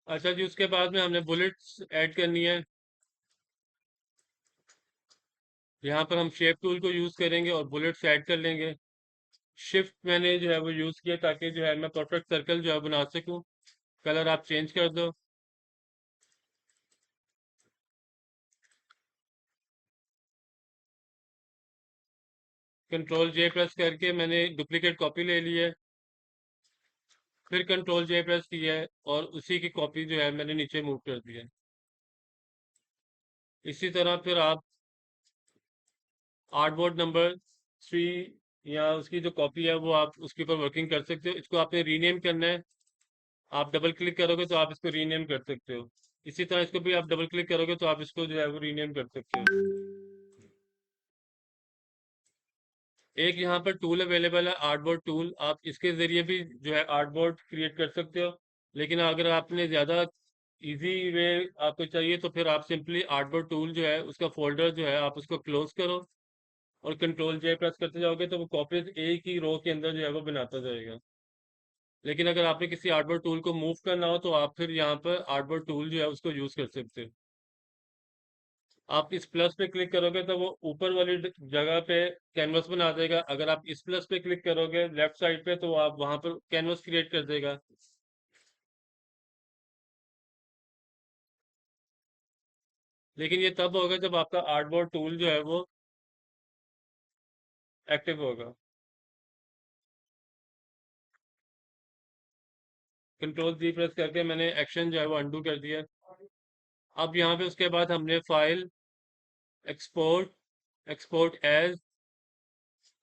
अच्छा जी, उसके बाद में हमने बुलेट्स ऐड करनी है। यहाँ पर हम शेप टूल को यूज़ करेंगे और बुलेट्स ऐड कर लेंगे। शिफ्ट मैंने जो है वो यूज़ किया ताकि जो है मैं परफेक्ट सर्कल जो है बना सकूं। कलर आप चेंज कर दो। कंट्रोल जे प्रेस करके मैंने डुप्लीकेट कॉपी ले ली है, फिर कंट्रोल जे प्रेस किया है और उसी की कॉपी जो है मैंने नीचे मूव कर दी है। इसी तरह फिर आप आर्टबोर्ड नंबर 3 या उसकी जो कॉपी है वो आप उसके ऊपर वर्किंग कर सकते हो। इसको आपने रीनेम करना है, आप डबल क्लिक करोगे तो आप इसको रीनेम कर सकते हो। इसी तरह इसको भी आप डबल क्लिक करोगे तो आप इसको जो है वो रीनेम कर सकते हो। एक यहाँ पर टूल अवेलेबल है, आर्टबोर्ड टूल। आप इसके जरिए भी जो है आर्टबोर्ड क्रिएट कर सकते हो, लेकिन अगर आपने ज़्यादा इजी वे आपको चाहिए तो फिर आप सिंपली आर्टबोर्ड टूल जो है उसका फोल्डर जो है आप उसको क्लोज करो और कंट्रोल जे प्रेस करते जाओगे तो वो कॉपीज एक ही रो के अंदर जो है वो बनाता जाएगा। लेकिन अगर आपने किसी आर्टबोर्ड टूल को मूव करना हो तो आप फिर यहाँ पर आर्टबोर्ड टूल जो है उसको यूज कर सकते हो। आप इस प्लस पे क्लिक करोगे तो वो ऊपर वाली जगह पे कैनवस बना देगा। अगर आप इस प्लस पे क्लिक करोगे लेफ्ट साइड पे तो आप वहां पर कैनवस क्रिएट कर देगा। लेकिन ये तब होगा जब आपका आर्टबोर्ड टूल जो है वो एक्टिव होगा। कंट्रोल जी प्रेस करके मैंने एक्शन जो है वो अंडू कर दिया। अब यहाँ पे उसके बाद हमने फाइल, एक्सपोर्ट, एक्सपोर्ट एज,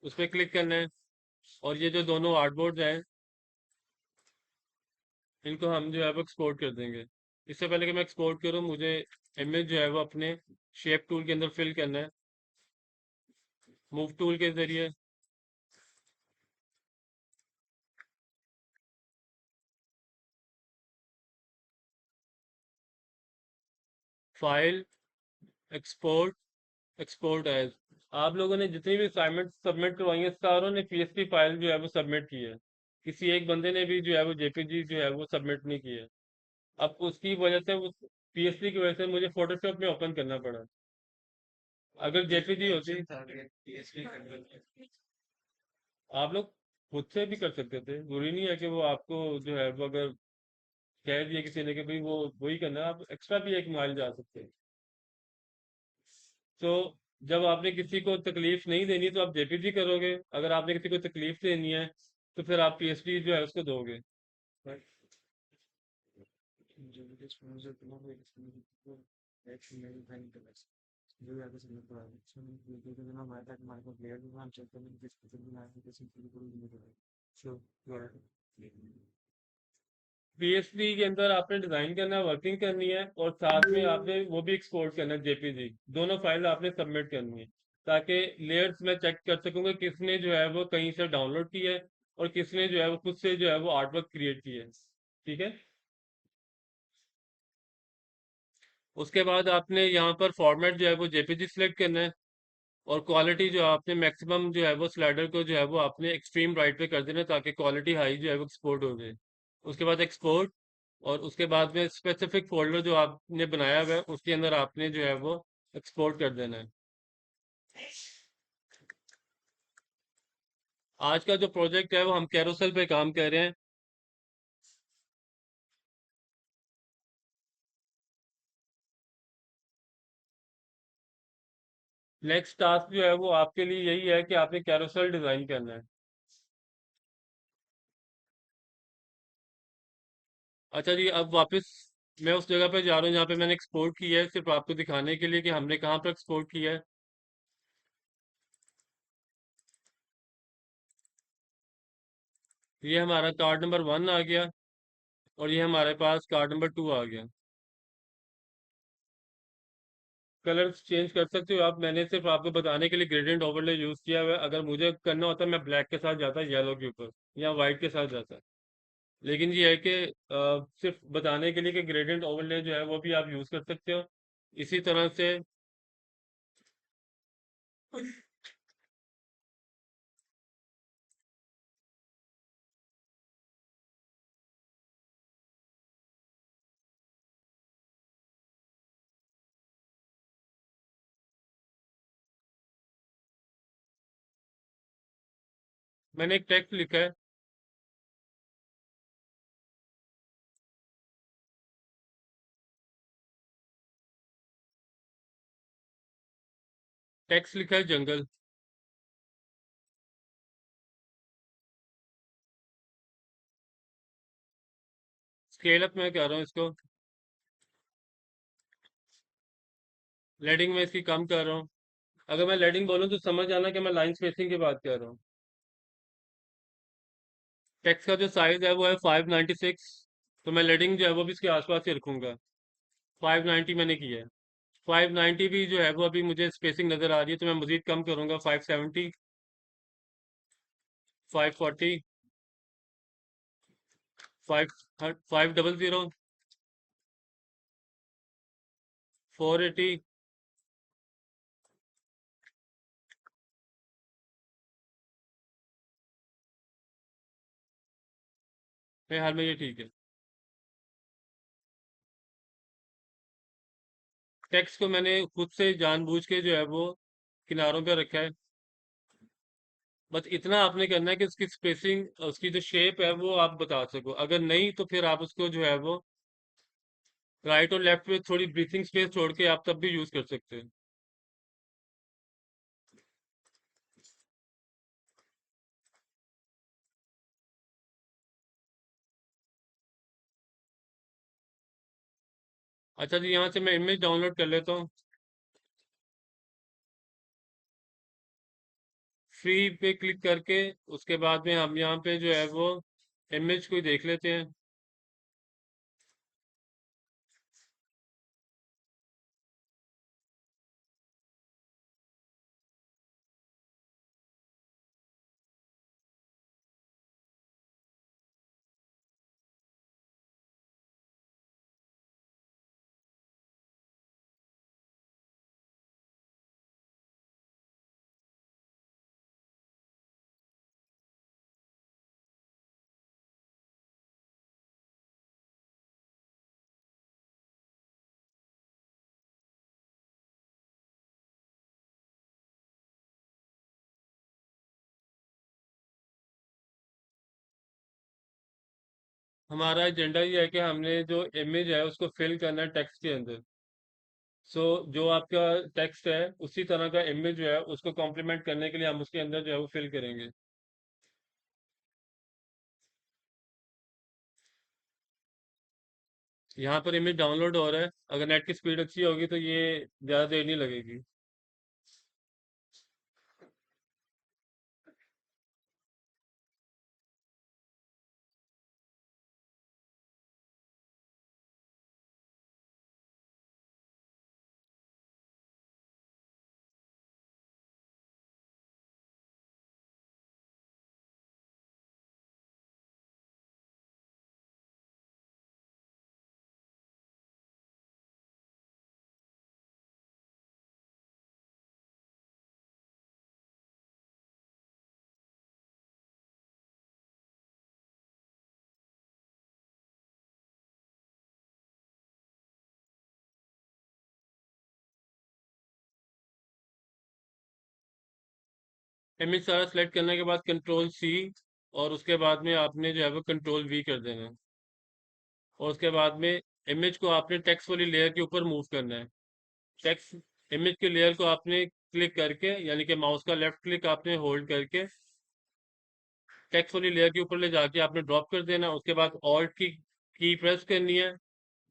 उस पर क्लिक करना है। और ये जो दोनों आर्टबोर्ड हैं इनको हम जो है वो एक्सपोर्ट कर देंगे। इससे पहले कि मैं एक्सपोर्ट करूँ मुझे इमेज जो है वो अपने शेप टूल के अंदर फिल करना है, मूव टूल के जरिए। File, export, export as. आप लोगों ने जितनी भी असाइनमेंट सबमिट करवाई है सारों ने पीएसपी फाइल जो है वो सबमिट की है। किसी एक बंदे ने भी जो है वो जेपीजी जो है वो सबमिट नहीं की है। अब उसकी वजह से उस पीएसपी की वजह से मुझे फोटोशॉप में ओपन करना पड़ा। अगर जेपीजी होती था कि PhD करने के आप लोग खुद से भी कर सकते थे, जरूरी नहीं है कि वो आपको जो है वो अगर कह दिया किसी ने कि भाई वो वही करना है, आप एक्स्ट्रा भी एक माइल जा सकते हैं। तो जब आपने किसी को तकलीफ नहीं देनी तो आप जेपीजी करोगे, अगर आपने किसी को तकलीफ देनी है तो फिर आप पीएचडी जो है उसको दोगे। बाद जो भी स्पॉन्सर को वो एक्शन में फाइन कर जो भी आगे सबमिट करा है सो ये तो ना हमारे को क्लियर भी हम चेक करने किस किसी भी आगे किसी पूरी नहीं कर सो यू आर पीएचडी के अंदर आपने डिजाइन करना है, वर्किंग करनी है और साथ में आपने वो भी एक्सपोर्ट करना है जेपीजी। दोनों फाइल आपने सबमिट करनी है ताकि लेयर्स में चेक कर सकूंगा किसने जो है वो कहीं से डाउनलोड किया है और किसने जो है वो खुद से जो है वो आर्टवर्क क्रिएट किया है। ठीक है। उसके बाद आपने यहाँ पर फॉर्मेट जो है वो जेपीजी सिलेक्ट करना है और क्वालिटी जो है आपने मैक्सिमम जो है वो स्लाइडर को जो है वो आपने एक्सट्रीम राइट पे कर देना है ताकि क्वालिटी हाई जो है वो एक्सपोर्ट हो जाए। उसके बाद एक्सपोर्ट और उसके बाद में स्पेसिफिक फोल्डर जो आपने बनाया हुआ है उसके अंदर आपने जो है वो एक्सपोर्ट कर देना है। आज का जो प्रोजेक्ट है वो हम कैरोसेल पे काम कर रहे हैं। नेक्स्ट टास्क जो है वो आपके लिए यही है कि आपने कैरोसेल डिजाइन करना है। अच्छा जी, अब वापस मैं उस जगह पे जा रहा हूँ जहाँ पे मैंने एक्सपोर्ट किया है, सिर्फ आपको दिखाने के लिए कि हमने कहाँ पर एक्सपोर्ट किया है। ये हमारा कार्ड नंबर 1 आ गया और ये हमारे पास कार्ड नंबर 2 आ गया। कलर्स चेंज कर सकते हो आप, मैंने सिर्फ आपको बताने के लिए ग्रेडियंट ओवरले यूज किया हुआ है। अगर मुझे करना होता मैं ब्लैक के साथ जाता येलो के ऊपर या वाइट के साथ जाता। लेकिन ये है कि सिर्फ बताने के लिए कि ग्रेडियंट ओवरले जो है वो भी आप यूज कर सकते हो। इसी तरह से मैंने एक टेक्स्ट लिखा है, टेक्स्ट लिखा है जंगल। स्केल अप मैं कर रहा हूँ इसको, लेडिंग में इसकी कम कर रहा हूँ। अगर मैं लेडिंग बोलूँ तो समझ आना कि मैं लाइन स्पेसिंग की बात कर रहा हूँ। टेक्स्ट का जो साइज है वो है 596, तो मैं लेडिंग जो है वो भी इसके आसपास ही रखूंगा। 590 मैंने किया है। 590 भी जो है वो अभी मुझे स्पेसिंग नज़र आ रही है, तो मैं मज़ीद कम करूंगा। 570, 540, 500, 480। मेरे हाल में ये ठीक है। टेक्स्ट को मैंने खुद से जानबूझ के जो है वो किनारों पे रखा है। बस इतना आपने करना है कि उसकी स्पेसिंग, उसकी जो शेप है वो आप बता सको। अगर नहीं तो फिर आप उसको जो है वो राइट और लेफ्ट में थोड़ी ब्रीथिंग स्पेस छोड़ के आप तब भी यूज कर सकते हैं। अच्छा जी, यहाँ से मैं इमेज डाउनलोड कर लेता हूँ। फ्री पे क्लिक करके उसके बाद में हम यहाँ पे जो है वो इमेज को देख लेते हैं। हमारा एजेंडा ये है कि हमने जो इमेज है उसको फिल करना है टेक्स्ट के अंदर। सो जो आपका टेक्स्ट है उसी तरह का इमेज जो है उसको कॉम्प्लीमेंट करने के लिए हम उसके अंदर जो है वो फिल करेंगे। यहाँ पर इमेज डाउनलोड हो रहा है। अगर नेट की स्पीड अच्छी होगी तो ये ज़्यादा देर नहीं लगेगी। इमेज सारा सेलेक्ट करने के बाद कंट्रोल सी, और उसके बाद में आपने जो है वो कंट्रोल वी कर देना है। और उसके बाद में इमेज को आपने टेक्स्ट वाली लेयर के ऊपर मूव करना है। टेक्स्ट इमेज के लेयर को आपने क्लिक करके, यानी कि माउस का लेफ्ट क्लिक आपने होल्ड करके टेक्स्ट वाली लेयर के ऊपर ले जाके आपने ड्रॉप कर देना। उसके बाद ऑल्ट की प्रेस करनी है,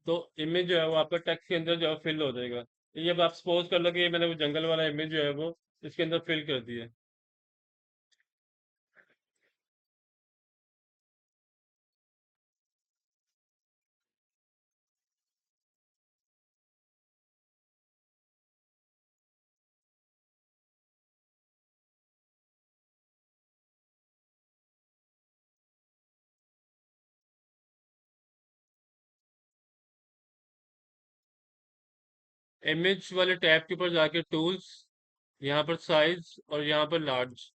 तो इमेज जो है वो आपका टेक्स्ट के अंदर जो है फिल हो जाएगा। ये अब आप सपोज कर लो कि ये मैंने वो जंगल वाला इमेज जो है वो इसके अंदर फिल कर दिया। इमेज वाले टैब के ऊपर जाके टूल्स, यहाँ पर साइज और यहाँ पर लार्ज।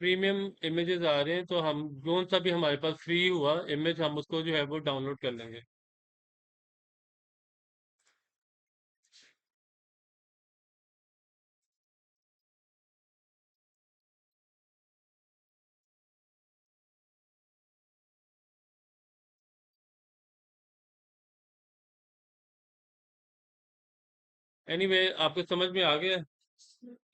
प्रीमियम इमेजेस आ रहे हैं, तो हम कौन सा भी हमारे पास फ्री हुआ इमेज, हम उसको जो है वो डाउनलोड कर लेंगे। एनीवे, आपको समझ में आ गया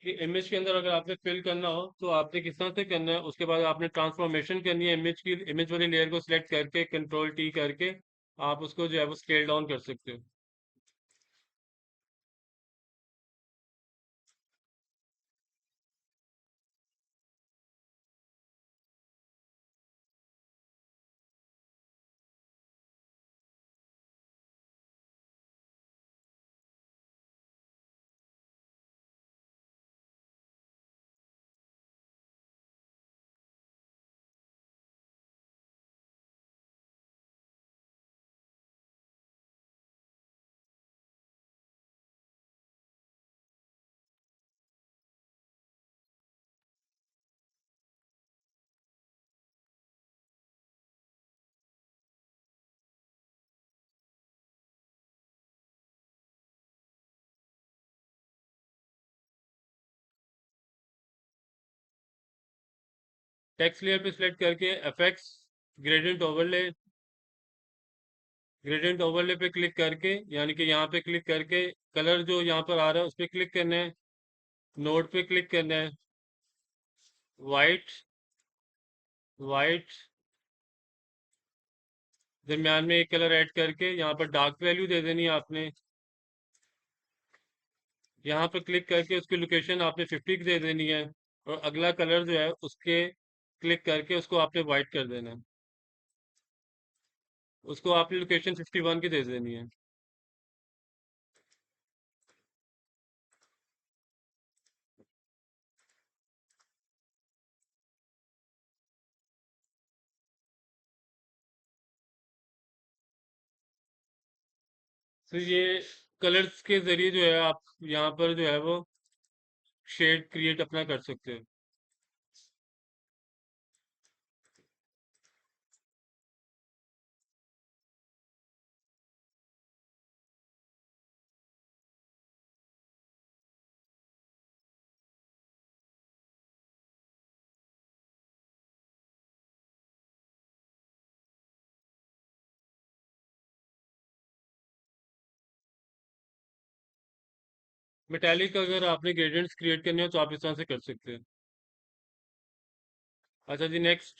कि इमेज के अंदर अगर आपने फिल करना हो तो आपने किस तरह से करना है। उसके बाद आपने ट्रांसफॉर्मेशन करनी है इमेज की, इमेज वाली लेयर को सिलेक्ट करके कंट्रोल टी करके आप उसको जो है वो स्केल डाउन कर सकते हो। टेक्स्ट लेयर पे सिलेक्ट करके FX gradient overlay, gradient overlay पे क्लिक करके, यानी कि यहाँ पे क्लिक करके कलर जो यहाँ पर आ रहा है उस पर क्लिक करना है, नोड पे क्लिक करना है, वाइट, वाइट, दरम्यान में एक कलर ऐड करके यहाँ पर डार्क वैल्यू दे देनी है आपने। यहाँ पर क्लिक करके उसकी लोकेशन आपने 50 की दे देनी है, और अगला कलर जो है उसके क्लिक करके उसको आपने वाइट कर देना है, उसको आपने लोकेशन 51 की दे देनी है। तो ये कलर्स के जरिए जो है आप यहाँ पर जो है वो शेड क्रिएट अपना कर सकते हो। मेटालिक अगर आपने ग्रेडियंट्स क्रिएट करने हो तो आप इस तरह से कर सकते हैं। अच्छा जी, नेक्स्ट।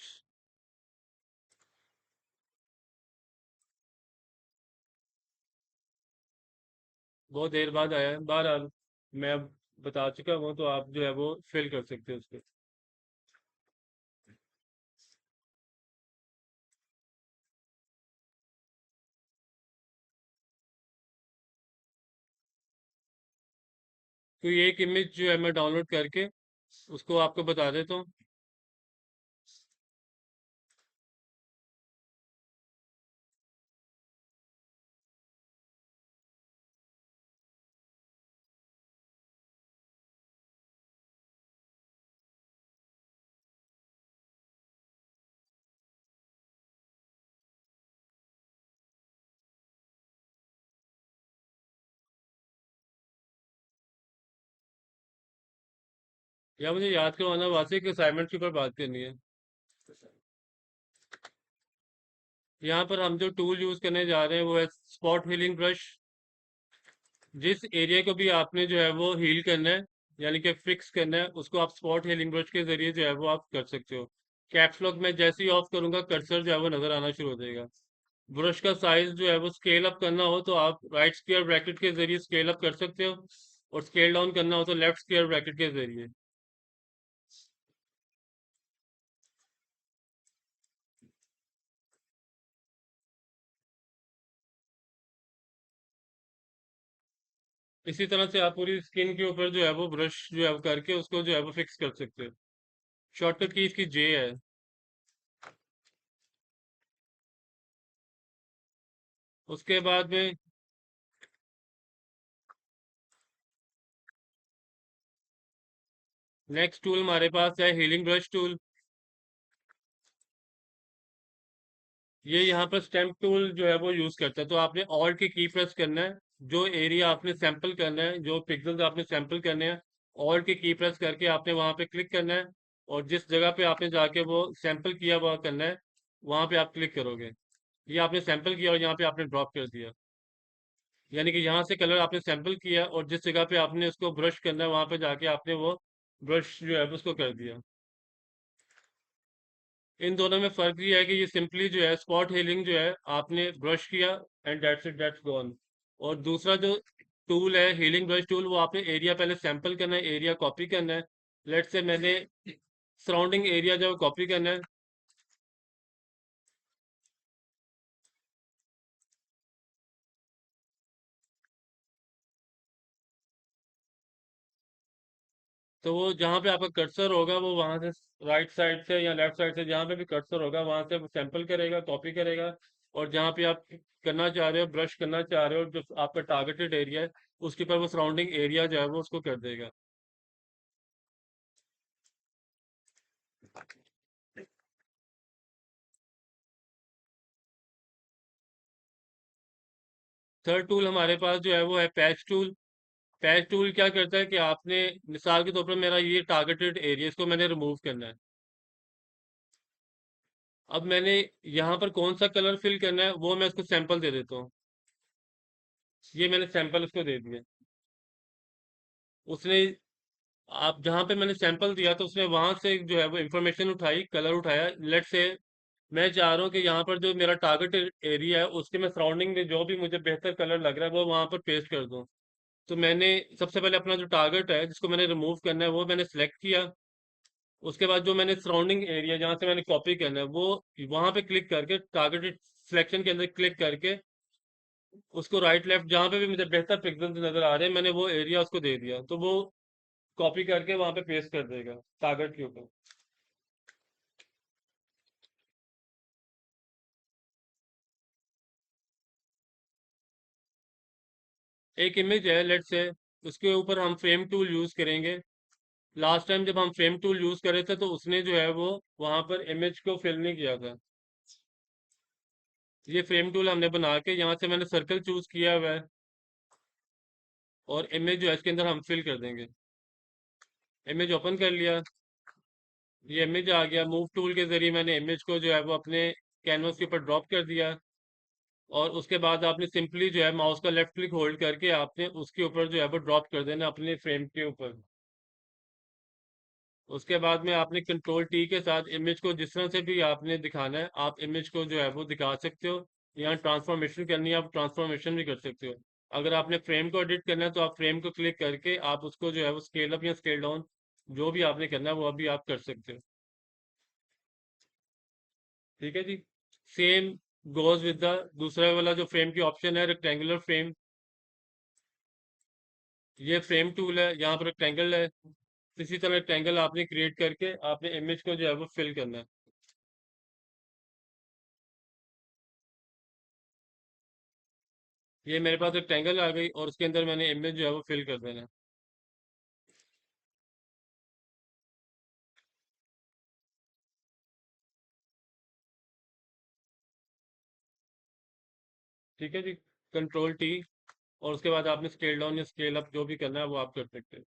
बहुत देर बाद आया है, बहरहाल मैं अब बता चुका हूँ, तो आप जो है वो फिल कर सकते हो उसको। तो ये एक इमेज जो है मैं डाउनलोड करके उसको आपको बता देता हूँ। या मुझे याद करवाना, वासिक असाइनमेंट के ऊपर बात करनी है। यहाँ पर हम जो टूल यूज करने जा रहे हैं वो है स्पॉट हीलिंग ब्रश। जिस एरिया को भी आपने जो है वो हील करना है, यानी कि फिक्स करना है, उसको आप स्पॉट हीलिंग ब्रश के जरिए जो है वो आप कर सकते हो। कैप्स लॉक में जैसे ही ऑफ करूंगा कर्सर जो है वो नजर आना शुरू हो जाएगा। ब्रश का साइज जो है वो स्केल अप करना हो तो आप राइट स्क्वायर ब्रैकेट के जरिए स्केल अप कर सकते हो, और स्केल डाउन करना हो तो लेफ्ट स्क्वायर ब्रैकेट के जरिए। इसी तरह से आप पूरी स्किन के ऊपर जो है वो ब्रश जो है वो करके उसको जो है वो फिक्स कर सकते हो। शॉर्टकट की इसकी जे है। उसके बाद में नेक्स्ट टूल हमारे पास है हीलिंग ब्रश टूल। ये यहाँ पर स्टेम्प टूल जो है वो यूज करता है। तो आपने ऑल्ट की प्रेस करना है, जो एरिया आपने सैंपल करना है, जो पिक्सेल्स आपने सैंपल करने हैं, ऑल्ट की प्रेस करके आपने वहां पे क्लिक करना है। और जिस जगह पे आपने जाके वो सैंपल किया हुआ करना है, वहां पे आप क्लिक करोगे। ये आपने सैंपल किया और यहाँ पे आपने ड्रॉप कर दिया। यानी कि यहाँ से कलर आपने सैंपल किया और जिस जगह पे आपने उसको ब्रश करना है, वहां पे जाके आपने वो ब्रश जो है उसको कर दिया। इन दोनों में फर्क ये है कि ये सिंपली जो है स्पॉट हीलिंग जो है आपने ब्रश किया and that's it, that's gone. और दूसरा जो टूल है हीलिंग ब्रश टूल, वो आपने एरिया पहले सैंपल करना है, एरिया कॉपी करना है। लेट से मैंने सराउंडिंग एरिया जो कॉपी करना है, तो वो जहाँ पे आपका कर्सर होगा वो वहां से राइट साइड से या लेफ्ट साइड से जहाँ पे भी कर्सर होगा वहां से सैंपल करेगा, कॉपी करेगा। और जहाँ पे आप करना चाह रहे हो, ब्रश करना चाह रहे हो, जो आपका टारगेटेड एरिया है, उसके ऊपर वो सराउंडिंग एरिया जो है वो उसको कर देगा। थर्ड टूल हमारे पास जो है वो है पैच टूल। पैच टूल क्या करता है कि आपने, मिसाल के तौर पर मेरा ये टारगेटेड एरिया, इसको मैंने रिमूव करना है। अब मैंने यहाँ पर कौन सा कलर फिल करना है वो मैं इसको सैंपल दे देता हूँ। ये मैंने सैंपल इसको दे दिया। उसने, आप जहाँ पे मैंने सैंपल दिया तो उसने वहां से जो है वो इंफॉर्मेशन उठाई, कलर उठाया। लेट से मैं चाह रहा हूँ कि यहाँ पर जो मेरा टारगेट एरिया है उसके मैं सराउंडिंग में जो भी मुझे बेहतर कलर लग रहा है वो वहां पर पेस्ट कर दूँ। तो मैंने सबसे पहले अपना जो टारगेट है जिसको मैंने रिमूव करना है वो मैंने सेलेक्ट किया। उसके बाद जो मैंने सराउंडिंग एरिया जहाँ से मैंने कॉपी करना है वो वहां पे क्लिक करके टारगेटेड सिलेक्शन के अंदर क्लिक करके उसको राइट लेफ्ट जहाँ पे भी मुझे बेहतर पिक्सेल्स नजर आ रहे हैं मैंने वो एरिया उसको दे दिया, तो वो कॉपी करके वहां पे पेस्ट कर देगा टारगेट के ऊपर। एक इमेज है लेट से, उसके ऊपर हम फ्रेम टूल यूज करेंगे। लास्ट टाइम जब हम फ्रेम टूल यूज कर रहे थे तो उसने जो है वो वहां पर इमेज को फिल नहीं किया था। ये फ्रेम टूल हमने बना के यहाँ से मैंने सर्कल चूज किया हुआ है और इमेज जो है इसके अंदर हम फिल कर देंगे। इमेज ओपन कर लिया, ये इमेज आ गया। मूव टूल के जरिए मैंने इमेज को जो है वो अपने कैनवस के ऊपर ड्रॉप कर दिया। और उसके बाद आपने सिंपली जो है माउस का लेफ्ट क्लिक होल्ड करके आपने उसके ऊपर जो है वो ड्रॉप कर देना अपने फ्रेम के ऊपर। उसके बाद में आपने कंट्रोल टी के साथ इमेज को जिस तरह से भी आपने दिखाना है आप इमेज को जो है वो दिखा सकते हो। यहाँ ट्रांसफॉर्मेशन करनी है आप ट्रांसफॉर्मेशन भी कर सकते हो। अगर आपने फ्रेम को एडिट करना है तो आप फ्रेम को क्लिक करके आप उसको जो है वो स्केल अप या स्केल डाउन जो भी आपने करना है वो अभी आप कर सकते हो। ठीक है जी। सेम गोज विद द दूसरा वाला जो फ्रेम की ऑप्शन है रेक्टेंगुलर फ्रेम। ये फ्रेम टूल है, यहाँ पर रेक्टेंगल है। इसी तरह रेक्टेंगल आपने क्रिएट करके आपने इमेज को जो है वो फिल करना है। ये मेरे पास रेक्टेंगल आ गई और उसके अंदर मैंने इमेज जो है वो फिल कर देना है। ठीक है जी। कंट्रोल टी, और उसके बाद आपने स्केल डाउन या स्केल अप जो भी करना है वो आप कर सकते हैं।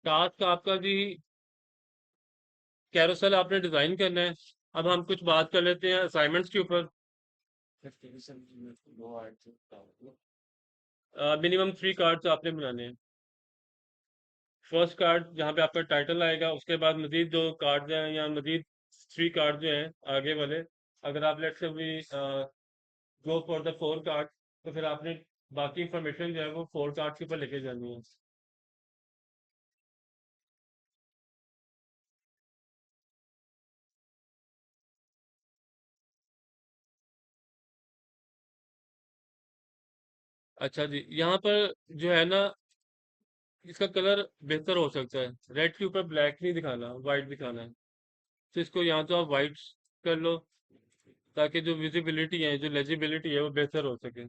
टास्क आपका जी, कैरोसेल आपने डिजाइन करना है। अब हम कुछ बात कर लेते हैं असाइनमेंट्स के ऊपर। मिनिमम 3 कार्ड्स आपने बनाने हैं। फर्स्ट कार्ड जहाँ पे आपका टाइटल आएगा, उसके बाद मजीद जो कार्ड हैं या मजीद 3 कार्ड जो हैं आगे वाले, अगर आप लेट से भी गो फॉर द 4 कार्ड, तो फिर आपने बाकी इंफॉर्मेशन जो है वो 4 कार्ड के ऊपर लेके जानी है। अच्छा जी, यहाँ पर जो है ना, इसका कलर बेहतर हो सकता है। रेड के ऊपर ब्लैक नहीं दिखाना, वाइट दिखाना है। तो इसको यहाँ तो आप वाइट कर लो, ताकि जो विजिबिलिटी है, जो लेजिबिलिटी है, वो बेहतर हो सके।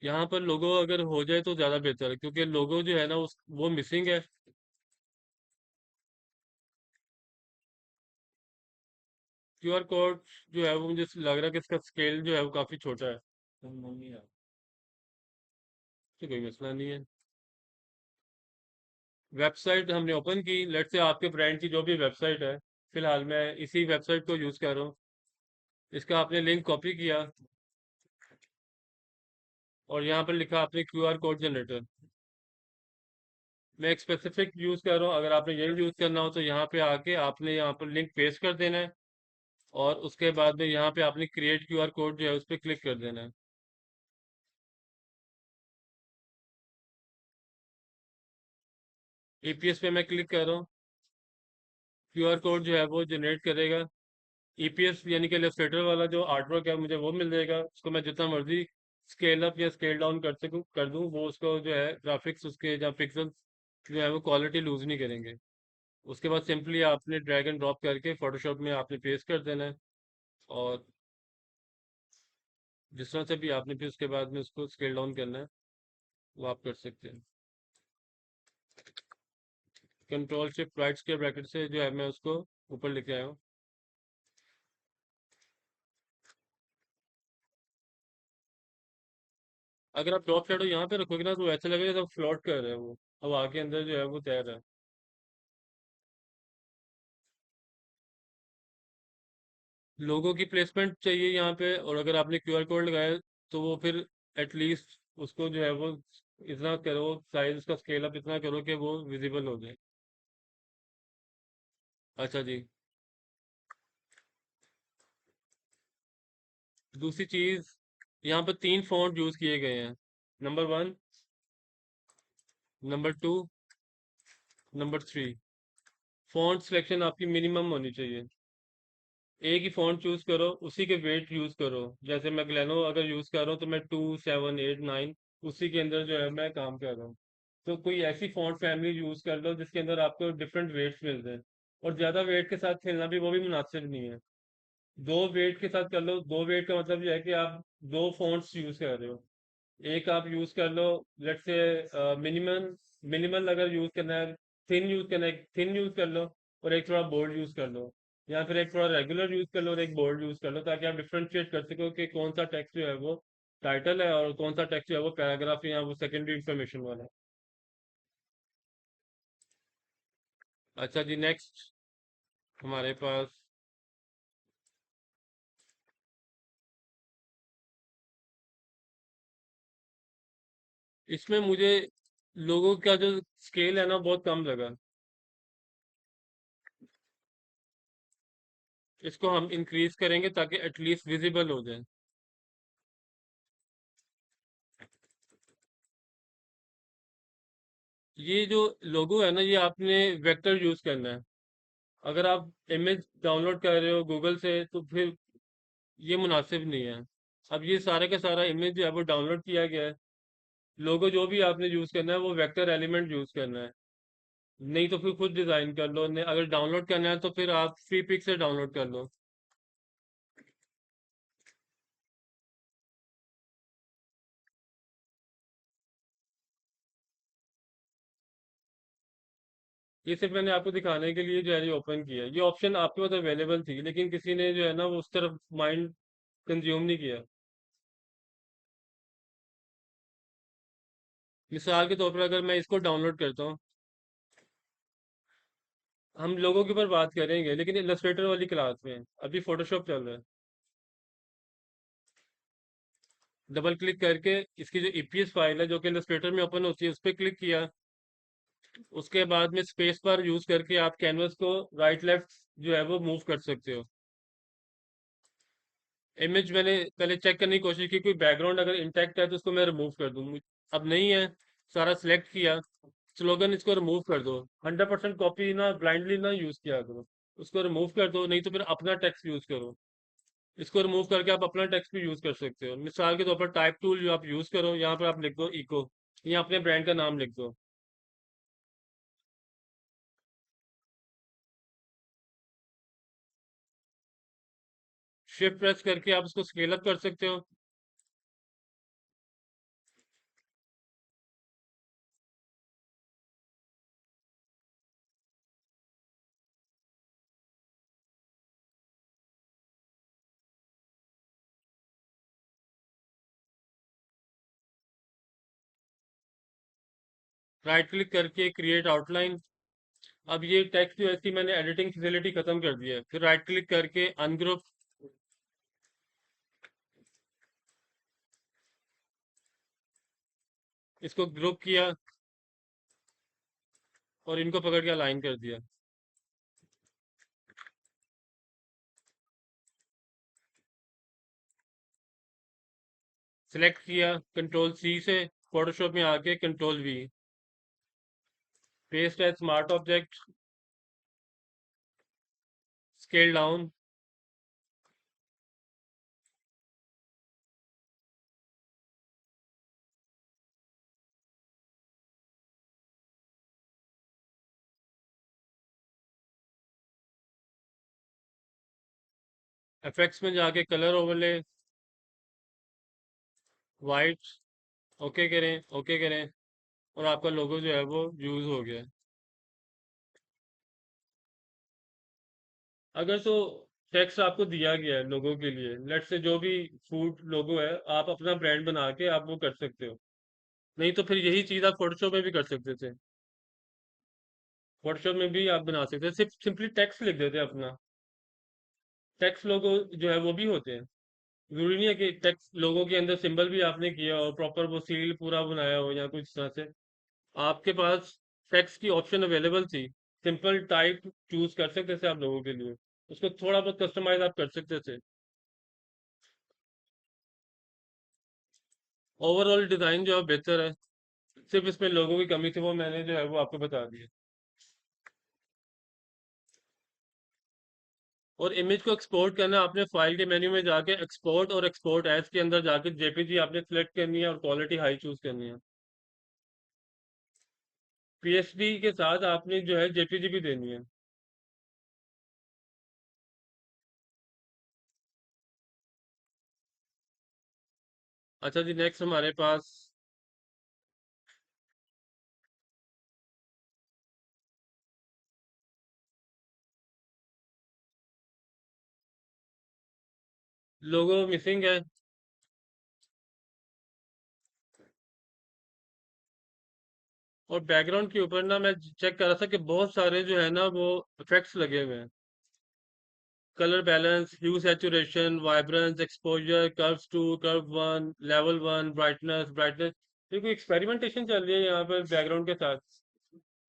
यहाँ पर लोगो अगर हो जाए तो ज़्यादा बेहतर है, क्योंकि लोगो जो है ना उस वो मिसिंग है। क्यूआर कोड जो है वो मुझे लग रहा है कि इसका स्केल जो है वो काफ़ी छोटा है। तो मम्मी है, तो कोई मसला नहीं है। वेबसाइट हमने ओपन की, लेट्स से आपके ब्रांड की जो भी वेबसाइट है, फिलहाल मैं इसी वेबसाइट को यूज़ कर रहा हूँ। इसका आपने लिंक कॉपी किया और यहाँ पर लिखा आपने क्यूआर कोड जनरेटर। मैं एक स्पेसिफिक यूज़ कर रहा हूँ, अगर आपने यही यूज़ करना हो तो यहाँ पे आके आपने यहाँ पर लिंक पेस्ट कर देना है, और उसके बाद में यहाँ पे आपने क्रिएट क्यूआर कोड जो है उस पर क्लिक कर देना है। ईपीएस पे मैं क्लिक कर रहा हूँ, क्यूआर कोड जो है वो जनरेट करेगा। ईपीएस यानी कि इलस्ट्रेटर वाला जो आर्टवर्क है मुझे वो मिल जाएगा, उसको मैं जितना मर्जी स्केल अप या स्केल डाउन कर सकूँ कर दूँ, वो उसको जो है ग्राफिक्स उसके या पिक्सल जो है वो क्वालिटी लूज नहीं करेंगे। उसके बाद सिंपली आपने ड्रैग एंड ड्रॉप करके फोटोशॉप में आपने पेस्ट कर देना है, और जिस तरह से भी आपने फिर उसके बाद में उसको स्केल डाउन करना है वो आप कर सकते हैं। कंट्रोल शिफ्ट राइट के ब्रैकेट से जो है मैं उसको ऊपर लेके आया हूँ। अगर आप ड्रॉप शैडो यहाँ पे रखोगे ना तो ऐसा लगेगा जब फ्लोट कर रहा है वो, अब आगे अंदर जो है वो तैर रहा है। लोगों की प्लेसमेंट चाहिए यहाँ पे, और अगर आपने क्यूआर कोड लगाया तो वो फिर एटलीस्ट उसको जो है वो इतना करो, साइज उसका स्केल अप इतना करो कि वो विजिबल हो जाए। अच्छा जी। दूसरी चीज, यहाँ पर 3 फॉन्ट यूज किए गए हैं। Number 1, number 2, number 3। Font selection आपकी मिनिमम होनी चाहिए। एक ही फॉन्ट चूज करो, उसी के वेट यूज करो। जैसे मैं ग्लेनो अगर यूज कर रहा हूँ तो मैं 2, 7, 8, 9 उसी के अंदर जो है मैं काम कर रहा हूँ। तो कोई ऐसी फॉन्ट फैमिली यूज कर लो जिसके अंदर आपको डिफरेंट वेट्स मिल जाए, और ज्यादा वेट के साथ खेलना भी वो भी मुनासिब नहीं है। 2 वेट के साथ कर लो। 2 वेट का मतलब ये है कि आप 2 फॉन्ट्स यूज कर रहे हो। एक आप यूज कर लो, लेट्स से मिनिमम, मिनिमल अगर यूज करना है, थिन यूज करना है, थिन यूज कर लो, और एक थोड़ा बोल्ड यूज कर लो, या फिर एक थोड़ा रेगुलर यूज कर लो और एक बोल्ड यूज कर लो, ताकि आप डिफ्रेंशिएट कर सको कि कौन सा टेक्स्ट जो है वो टाइटल है और कौन सा टेक्स्ट जो है वो पैराग्राफ या वो सेकेंडरी इंफॉर्मेशन वाला है। अच्छा जी, नेक्स्ट हमारे पास इसमें मुझे लोगों का जो स्केल है ना बहुत कम लगा। इसको हम इंक्रीज करेंगे ताकि एटलीस्ट विजिबल हो जाए। ये जो लोगो है ना, ये आपने वेक्टर यूज करना है। अगर आप इमेज डाउनलोड कर रहे हो गूगल से तो फिर ये मुनासिब नहीं है। अब ये सारे का सारा इमेज जो है वो डाउनलोड किया गया है। लोगो जो भी आपने यूज करना है वो वेक्टर एलिमेंट यूज करना है। नहीं तो फिर खुद डिजाइन कर लो, नहीं अगर डाउनलोड करना है तो फिर आप फ्री पिक से डाउनलोड कर लो। ये सिर्फ मैंने आपको दिखाने के लिए जो है ये ओपन किया है। ये ऑप्शन आपके पास अवेलेबल थी, लेकिन किसी ने जो है ना वो उस तरफ माइंड कंज्यूम नहीं किया। मिसाल के तौर पर अगर मैं इसको डाउनलोड करता हूँ, हम लोगों के ऊपर बात करेंगे लेकिन इलस्ट्रेटर वाली क्लास में, अभी फोटोशॉप चल रहा है। डबल क्लिक करके इसकी जो ईपीएस फाइल है जो कि इलस्ट्रेटर में ओपन होती है उस पर क्लिक किया। उसके बाद में स्पेस बार यूज करके आप कैनवस को राइट लेफ्ट जो है वो मूव कर सकते हो। इमेज मैंने पहले चेक करने की कोशिश की, कोई बैकग्राउंड अगर इंटैक्ट है तो उसको मैं रिमूव कर दूँ। अब नहीं है, सारा सिलेक्ट किया। स्लोगन इसको रिमूव कर दो। 100% कॉपी ना ब्लाइंडली ना यूज किया करो। उसको रिमूव कर दो, नहीं तो फिर अपना टेक्स्ट यूज करो। इसको रिमूव करके आप अपना टेक्स्ट भी यूज कर सकते हो। मिसाल के तौर पर टाइप टूल जो आप यूज करो, यहाँ पर आप लिख दो इको, या अपने ब्रांड का नाम लिख दो। शिफ्ट प्रेस करके आप इसको स्केल अप कर सकते हो। राइट क्लिक करके क्रिएट आउटलाइन। अब ये टेक्स्ट जो ऐसी मैंने एडिटिंग फैसिलिटी खत्म कर दी है, फिर राइट क्लिक करके अनग्रुप, इसको ग्रुप किया और इनको पकड़ के अलाइन कर दिया। सिलेक्ट किया कंट्रोल सी से, फोटोशॉप में आके control V, paste as smart object, scale down, effects में जाके कलर ओवरले, वाइट, ओके करें, ओके करें, और आपका लोगो जो है वो यूज हो गया। अगर तो टेक्स्ट आपको दिया गया है लोगों के लिए, लेट से जो भी फूड लोगो है, आप अपना ब्रांड बना के आप वो कर सकते हो। नहीं तो फिर यही चीज आप फोटोशॉप में भी कर सकते थे। फोटोशॉप में भी आप बना सकते थे, सिर्फ सिंपली टेक्स्ट लिख देते अपना। टेक्स्ट लोगो जो है वो भी होते हैं। जरूरी नहीं है कि टेक्स्ट लोगों के अंदर सिंबल भी आपने किया हो, प्रॉपर वो सील पूरा बनाया हो या कुछ इस तरह से। आपके पास टेक्स्ट की ऑप्शन अवेलेबल थी, सिंपल टाइप चूज कर सकते थे आप लोगों के लिए, उसको थोड़ा बहुत कस्टमाइज आप कर सकते थे। ओवरऑल डिजाइन जो है बेहतर है, सिर्फ इसमें लोगों की कमी थी, वो मैंने जो है वो आपको बता दी है। और इमेज को एक्सपोर्ट करना, आपने फाइल के मेन्यू में जाके एक्सपोर्ट और एक्सपोर्ट एज के अंदर जाके जेपीजी आपने सेलेक्ट करनी है और क्वालिटी हाई चूज करनी है। पीएसडी के साथ आपने जो है जेपीजी भी देनी है। अच्छा जी, नेक्स्ट हमारे पास लोगो मिसिंग है। और बैकग्राउंड के ऊपर ना मैं चेक कर रहा था कि बहुत सारे जो है ना वो इफेक्ट्स लगे हुए हैं। Colour balance, hue saturation, vibrance, exposure, curves two, curve one, level one, brightness. ये कोई एक्सपेरिमेंटेशन चल रही है यहाँ पर बैकग्राउंड के साथ।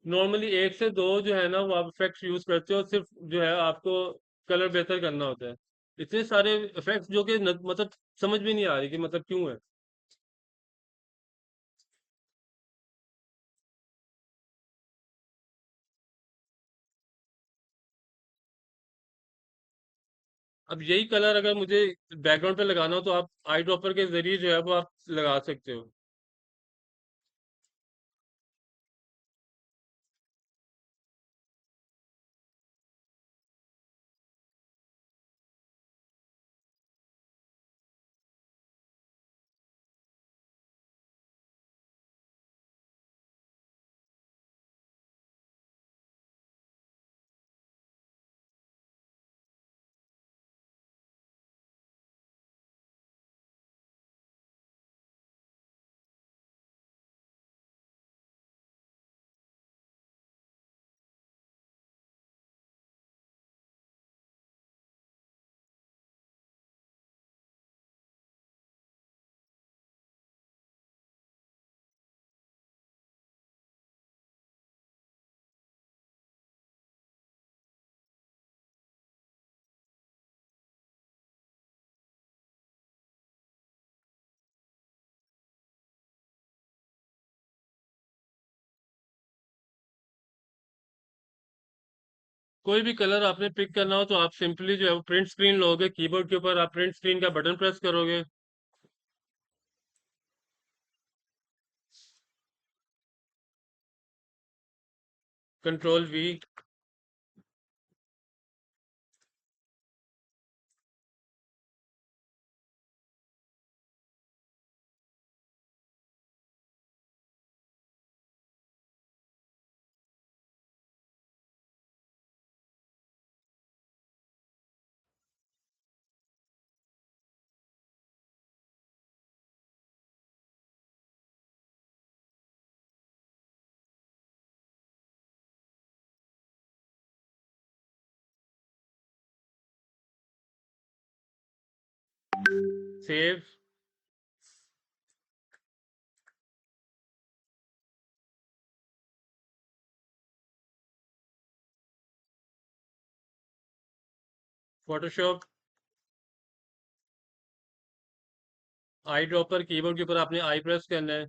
नॉर्मली एक से दो जो है ना वो आप इफेक्ट्स यूज करते हो, सिर्फ जो है आपको कलर बेहतर करना होता है। इतने सारे इफेक्ट्स जो कि मतलब समझ में नहीं आ रही कि मतलब क्यों है। अब यही कलर अगर मुझे बैकग्राउंड पे लगाना हो तो आप आई ड्रॉपर के जरिए जो है वो आप लगा सकते हो। कोई भी कलर आपने पिक करना हो तो आप सिंपली जो है वो प्रिंट स्क्रीन लोगे, कीबोर्ड के ऊपर आप प्रिंट स्क्रीन का बटन प्रेस करोगे। Ctrl V। Save. Photoshop. Eye dropper, keyboard के ऊपर आपने आई प्रेस करना है।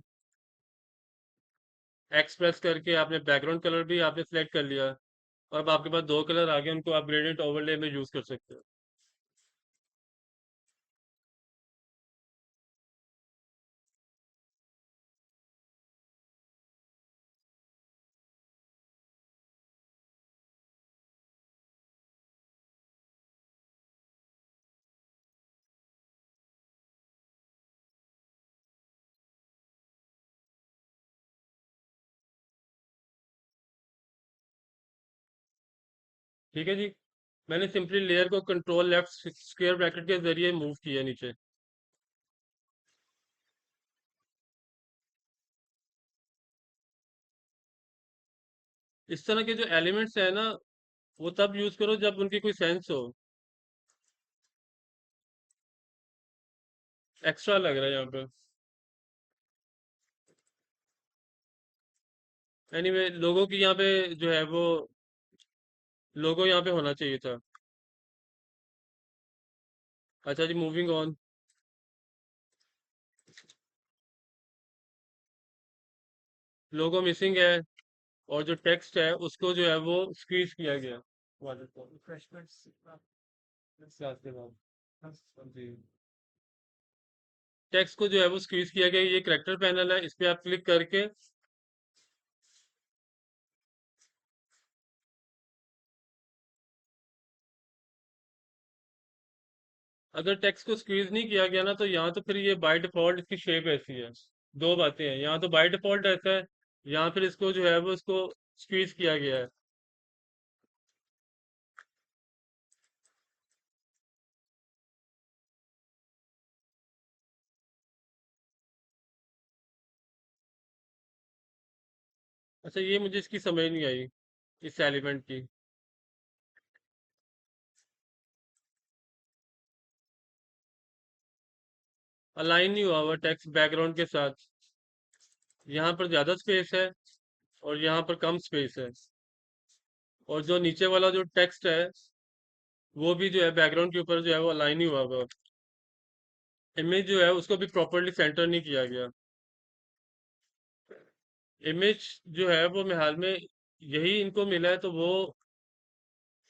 एक्स प्रेस करके आपने बैकग्राउंड कलर भी आपने सेलेक्ट कर लिया। और अब आपके पास दो कलर आ गए, उनको आप ग्रेडियंट ओवरले में यूज कर सकते हो। ठीक है जी। मैंने सिंपली लेयर को कंट्रोल लेफ्ट स्क्वायर ब्रैकेट के जरिए मूव किया नीचे। इस तरह के जो एलिमेंट्स है ना, वो तब यूज करो जब उनकी कोई सेंस हो। एक्स्ट्रा लग रहा है यहाँ पे। एनीवे लोगों की यहाँ पे जो है वो लोगो यहाँ पे होना चाहिए था। अच्छा जी, मूविंग ऑन। लोगो मिसिंग है। और जो टेक्स्ट है उसको जो है वो स्क्वीज किया गया रिफ्रेशमेंट्स क्लास के बाद। जी। टेक्स्ट को जो है वो स्क्वीज किया गया। ये करेक्टर पैनल है, इस पे आप क्लिक करके अगर टेक्स्ट को स्क्वीज नहीं किया गया ना, तो यहाँ तो फिर ये बाय डिफॉल्ट इसकी शेप ऐसी है। दो बातें हैं, यहाँ तो बाय डिफॉल्ट ऐसा है, यहाँ फिर इसको जो है वो इसको स्क्वीज किया गया है। अच्छा, ये मुझे इसकी समझ नहीं आई, इस एलिमेंट की। अलाइन नहीं हुआ हुआ टेक्स्ट बैकग्राउंड के साथ। यहाँ पर ज्यादा स्पेस है और यहाँ पर कम स्पेस है। और जो नीचे वाला जो टेक्स्ट है वो भी जो है बैकग्राउंड के ऊपर जो है वो अलाइन नहीं हुआ हुआ। इमेज जो है उसको भी प्रॉपरली सेंटर नहीं किया गया। इमेज जो है वो मैं हाल में यही इनको मिला है, तो वो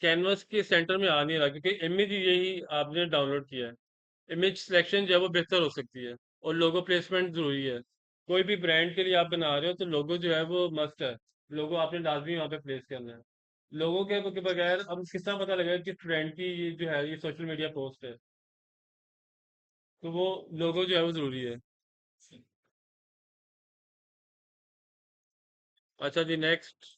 कैनवस के सेंटर में आ नहीं रहा, क्योंकि इमेज यही आपने डाउनलोड किया है। इमेज सिलेक्शन जो है वो बेहतर हो सकती है। और लोगो प्लेसमेंट जरूरी है। कोई भी ब्रांड के लिए आप बना रहे हो तो लोगो जो है वो मस्ट है। लोगो आपने लाजमी वहाँ पे प्लेस करना है। लोगों के बगैर अब कितना पता लगेगा कि ट्रेंड की ये जो है ये सोशल मीडिया पोस्ट है। तो वो लोगो जो है वो जरूरी है। अच्छा जी, नेक्स्ट।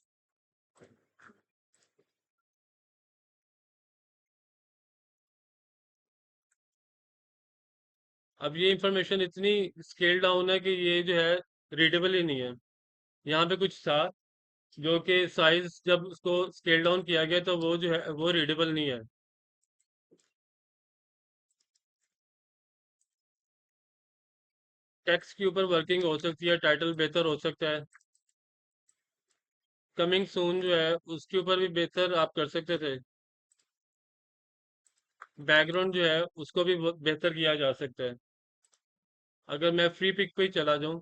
अब ये इंफॉर्मेशन इतनी स्केल डाउन है कि ये जो है रीडेबल ही नहीं है। यहाँ पे कुछ था जो कि साइज जब उसको स्केल डाउन किया गया तो वो जो है वो रीडेबल नहीं है। टेक्स्ट के ऊपर वर्किंग हो सकती है, टाइटल बेहतर हो सकता है। कमिंग सून जो है उसके ऊपर भी बेहतर आप कर सकते थे। बैकग्राउंड जो है उसको भी बेहतर किया जा सकता है। अगर मैं फ्री पिक पे ही चला जाऊं।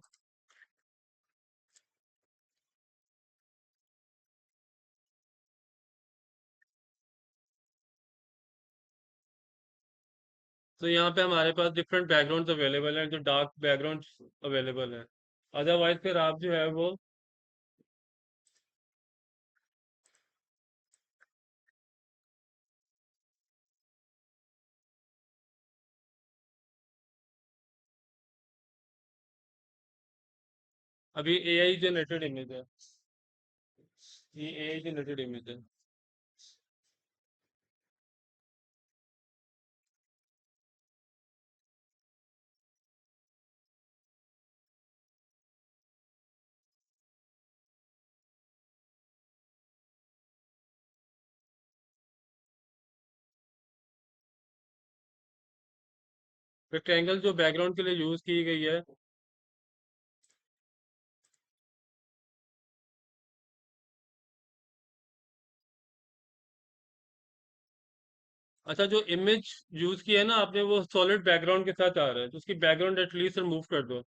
तो यहाँ पे हमारे पास डिफरेंट बैकग्राउंड्स अवेलेबल हैं, जो डार्क बैकग्राउंड अवेलेबल हैं। अदरवाइज फिर आप जो है वो अभी एआई जनरेटेड इमेज है, ये एआई जनरेटेड इमेज है। रेक्टेंगल जो बैकग्राउंड के लिए यूज की गई है। अच्छा, जो इमेज यूज की है ना आपने, वो सॉलिड बैकग्राउंड के साथ आ रहा है, तो उसकी बैकग्राउंड एटलीस्ट रिमूव कर दो।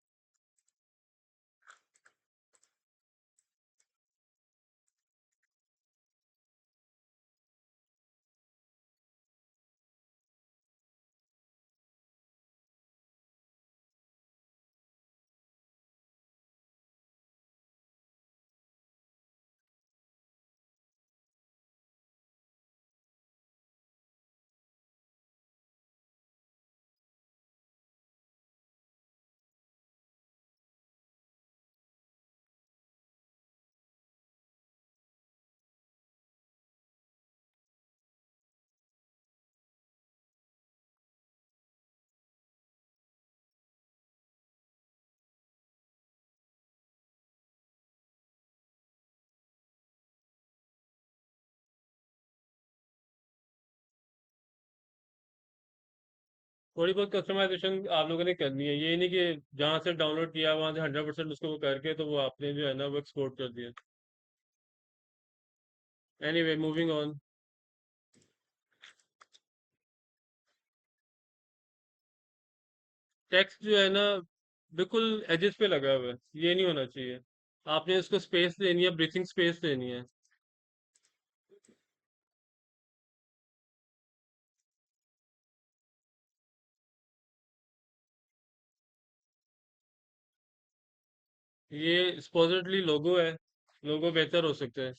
थोड़ी बहुत कस्टमाइजेशन आप लोगों ने करनी है, ये नहीं कि जहाँ से डाउनलोड किया वहां से 100% उसको वो करके तो वो आपने जो है ना वो एक्सपोर्ट कर दिया। Anyway, moving on. टेक्स्ट जो है ना बिल्कुल एजेस पे लगा हुआ है, ये नहीं होना चाहिए। आपने इसको स्पेस देनी है, ब्रीथिंग स्पेस देनी है। ये supposedly लोगो है, लोगो बेहतर हो सकता है।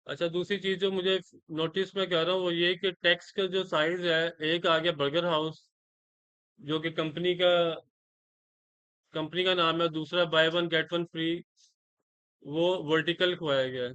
अच्छा, दूसरी चीज जो मुझे नोटिस में कर रहा हूँ वो ये कि टेक्स्ट का जो साइज है, एक आ गया बर्गर हाउस, जो कि कंपनी का नाम है, दूसरा by one get one free, वो वर्टिकल खुआया गया है।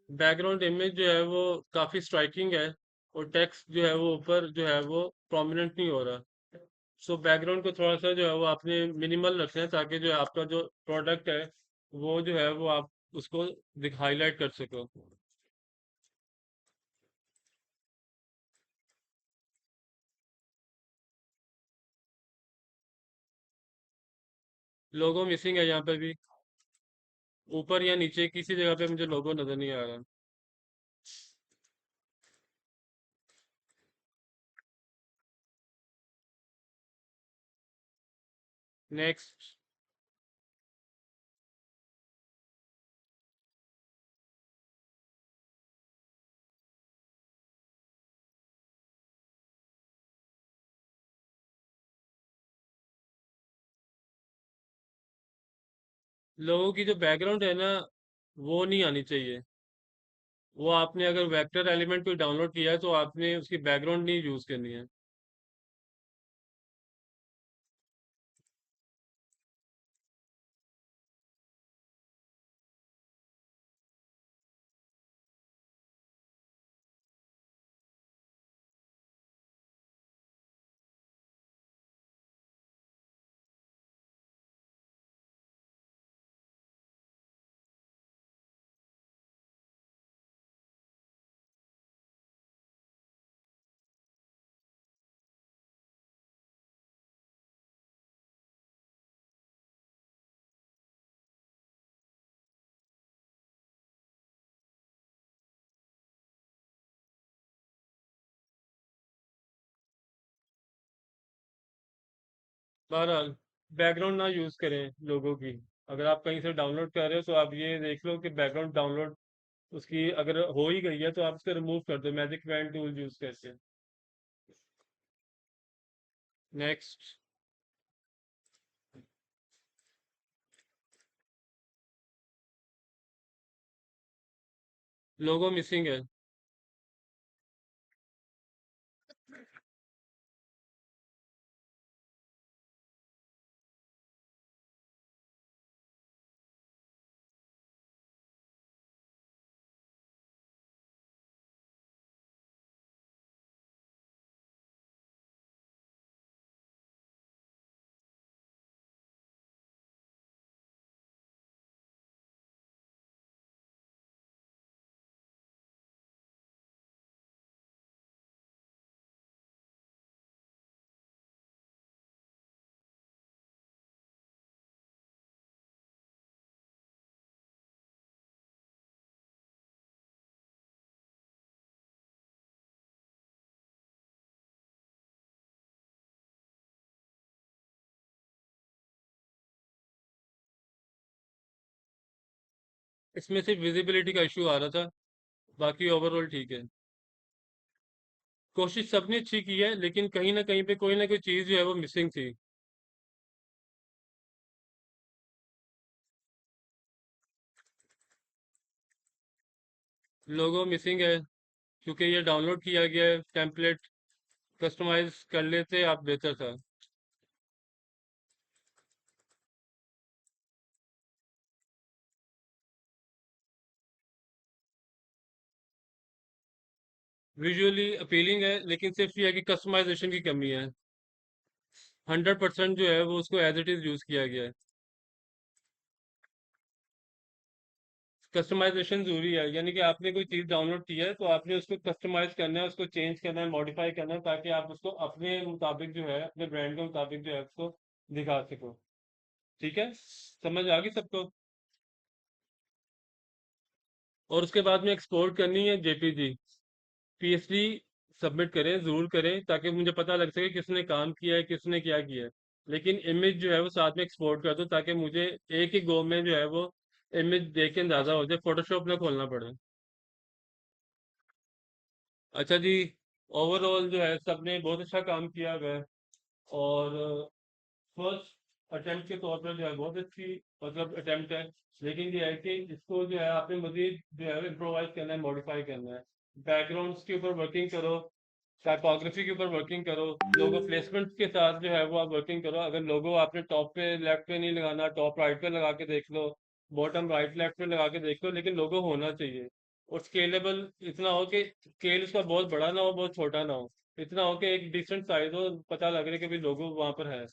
बैकग्राउंड इमेज जो है वो काफी स्ट्राइकिंग है, और टेक्स्ट जो है वो ऊपर जो है वो प्रोमिनेंट नहीं हो रहा। सो बैकग्राउंड को थोड़ा सा जो है वो आपने मिनिमल रखना है, ताकि जो है आपका जो प्रोडक्ट है वो जो है वो आप उसको हाईलाइट कर सको। लोगो मिसिंग है यहाँ पे भी, ऊपर या नीचे किसी जगह पे मुझे लोगो नजर नहीं आ रहा। नेक्स्ट। लोगों की जो बैकग्राउंड है ना वो नहीं आनी चाहिए। वो आपने अगर वेक्टर एलिमेंट कोई डाउनलोड किया है तो आपने उसकी बैकग्राउंड नहीं यूज करनी है। बहरहाल बैकग्राउंड ना यूज करें लोगों की। अगर आप कहीं से डाउनलोड कर रहे हो तो आप ये देख लो कि बैकग्राउंड डाउनलोड उसकी अगर हो ही गई है तो आप उसको रिमूव कर दो मैजिक वैन टूल यूज करके। नेक्स्ट। लोगो मिसिंग है। इसमें सिर्फ विजिबिलिटी का इशू आ रहा था, बाकी ओवरऑल ठीक है। कोशिश सबने अच्छी की है लेकिन कहीं ना कहीं पे कोई ना कोई चीज जो है वो मिसिंग थी। लोगो मिसिंग है क्योंकि ये डाउनलोड किया गया है टेम्पलेट। कस्टमाइज कर लेते आप बेहतर था। विजुअली अपीलिंग है लेकिन सिर्फ ये है कि कस्टमाइजेशन की कमी है। 100% जो है वो उसको एज इट इज यूज किया गया है। कस्टमाइजेशन जरूरी है, यानी कि आपने कोई चीज डाउनलोड की है तो आपने उसको कस्टमाइज करना है, उसको चेंज करना है, मॉडिफाई करना है, ताकि आप उसको अपने मुताबिक जो है अपने ब्रांड के मुताबिक जो है उसको दिखा सको। ठीक है, समझ आ गई सबको। और उसके बाद में एक्सपोर्ट करनी है जेपीजी। पीएसडी सबमिट करें, जरूर करें, ताकि मुझे पता लग सके किसने काम किया है किसने क्या किया है। लेकिन इमेज जो है वो साथ में एक्सपोर्ट कर दो ताकि मुझे एक ही गो में जो है वो इमेज देख के अंदाजा हो जाए, फोटोशॉप ना खोलना पड़े। अच्छा जी, ओवरऑल जो है सबने बहुत अच्छा काम किया हुआ है। और फर्स्ट अटेम्प्ट के तौर पर जो है बहुत अच्छी मतलब अटेम्प्ट है। लेकिन ये है कि इसको जो है आपने मजीद जो है इम्प्रोवाइज करना है, मॉडिफाई करना है। बैकग्राउंड्स के ऊपर वर्किंग करो, टाइपोग्राफी के ऊपर वर्किंग करो, लोगो प्लेसमेंट के साथ जो है वो आप वर्किंग करो। अगर लोगो आपने टॉप पे लेफ्ट पे नहीं लगाना, टॉप राइट पे लगा के देख लो, बॉटम राइट लेफ्ट पे लगा के देख लो, लेकिन लोगो होना चाहिए। और स्केलेबल इतना हो कि स्केल उसका बहुत बड़ा ना हो बहुत छोटा ना हो, इतना हो कि एक डिसेंट साइज हो, पता लग रहा है कि भाई लोगो वहां पर है।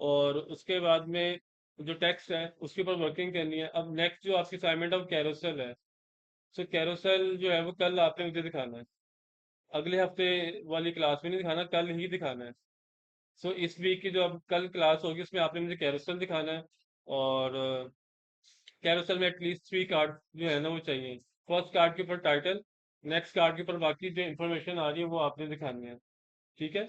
और उसके बाद में जो टेक्स्ट है उसके ऊपर वर्किंग करनी है। अब नेक्स्ट जो आपकी असाइनमेंट है वो कैरोसेल है। सो कैरोसेल जो है वो कल आपने मुझे दिखाना है, अगले हफ्ते वाली क्लास में नहीं दिखाना, कल ही दिखाना है। सो इस वीक की जो अब कल क्लास होगी उसमें आपने मुझे कैरोसेल दिखाना है। और कैरोसेल में एटलीस्ट 3 कार्ड जो है ना वो चाहिए। फर्स्ट कार्ड के ऊपर टाइटल, नेक्स्ट कार्ड के ऊपर बाकी जो इन्फॉर्मेशन आ रही है वो आपने दिखानी है। ठीक है,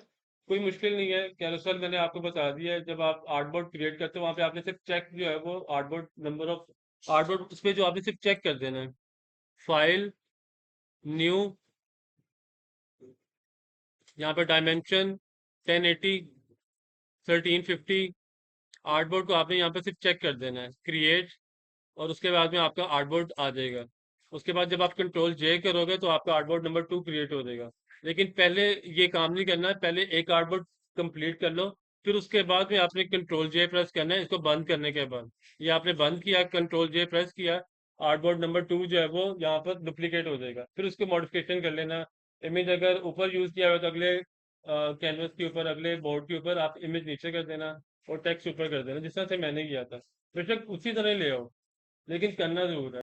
कोई मुश्किल नहीं है। कैरोसेल मैंने आपको बता दिया है, जब आप आर्टबोर्ड क्रिएट करते हो वहां पे आपने सिर्फ चेक जो है वो आर्टबोर्ड नंबर ऑफ आर्टबोर्ड उस पे जो आपने सिर्फ चेक कर देना है। फाइल, न्यू, यहाँ पे डायमेंशन 1080, 1350। आर्टबोर्ड को आपने यहाँ पे सिर्फ चेक कर देना है, क्रिएट, और उसके बाद में आपका आर्टबोर्ड आ जाएगा। उसके बाद जब आप कंट्रोल जे करोगे तो आपका आर्टबोर्ड नंबर 2 क्रिएट हो जाएगा। लेकिन पहले ये काम नहीं करना है, पहले एक आर्टबोर्ड कंप्लीट कर लो, फिर उसके बाद में आपने कंट्रोल जे प्रेस करना है इसको बंद करने के बाद। ये आपने बंद किया, कंट्रोल जे प्रेस किया, आर्टबोर्ड नंबर 2 जो है वो यहाँ पर डुप्लीकेट हो जाएगा। फिर उसको मॉडिफिकेशन कर लेना। इमेज अगर ऊपर यूज किया हुआ तो अगले कैनवस के ऊपर, अगले बोर्ड के ऊपर आप इमेज नीचे कर देना और टेक्स्ट ऊपर कर देना, जिस तरह से मैंने किया था। बेशक उसी तरह ले आओ, लेकिन करना जरूर है।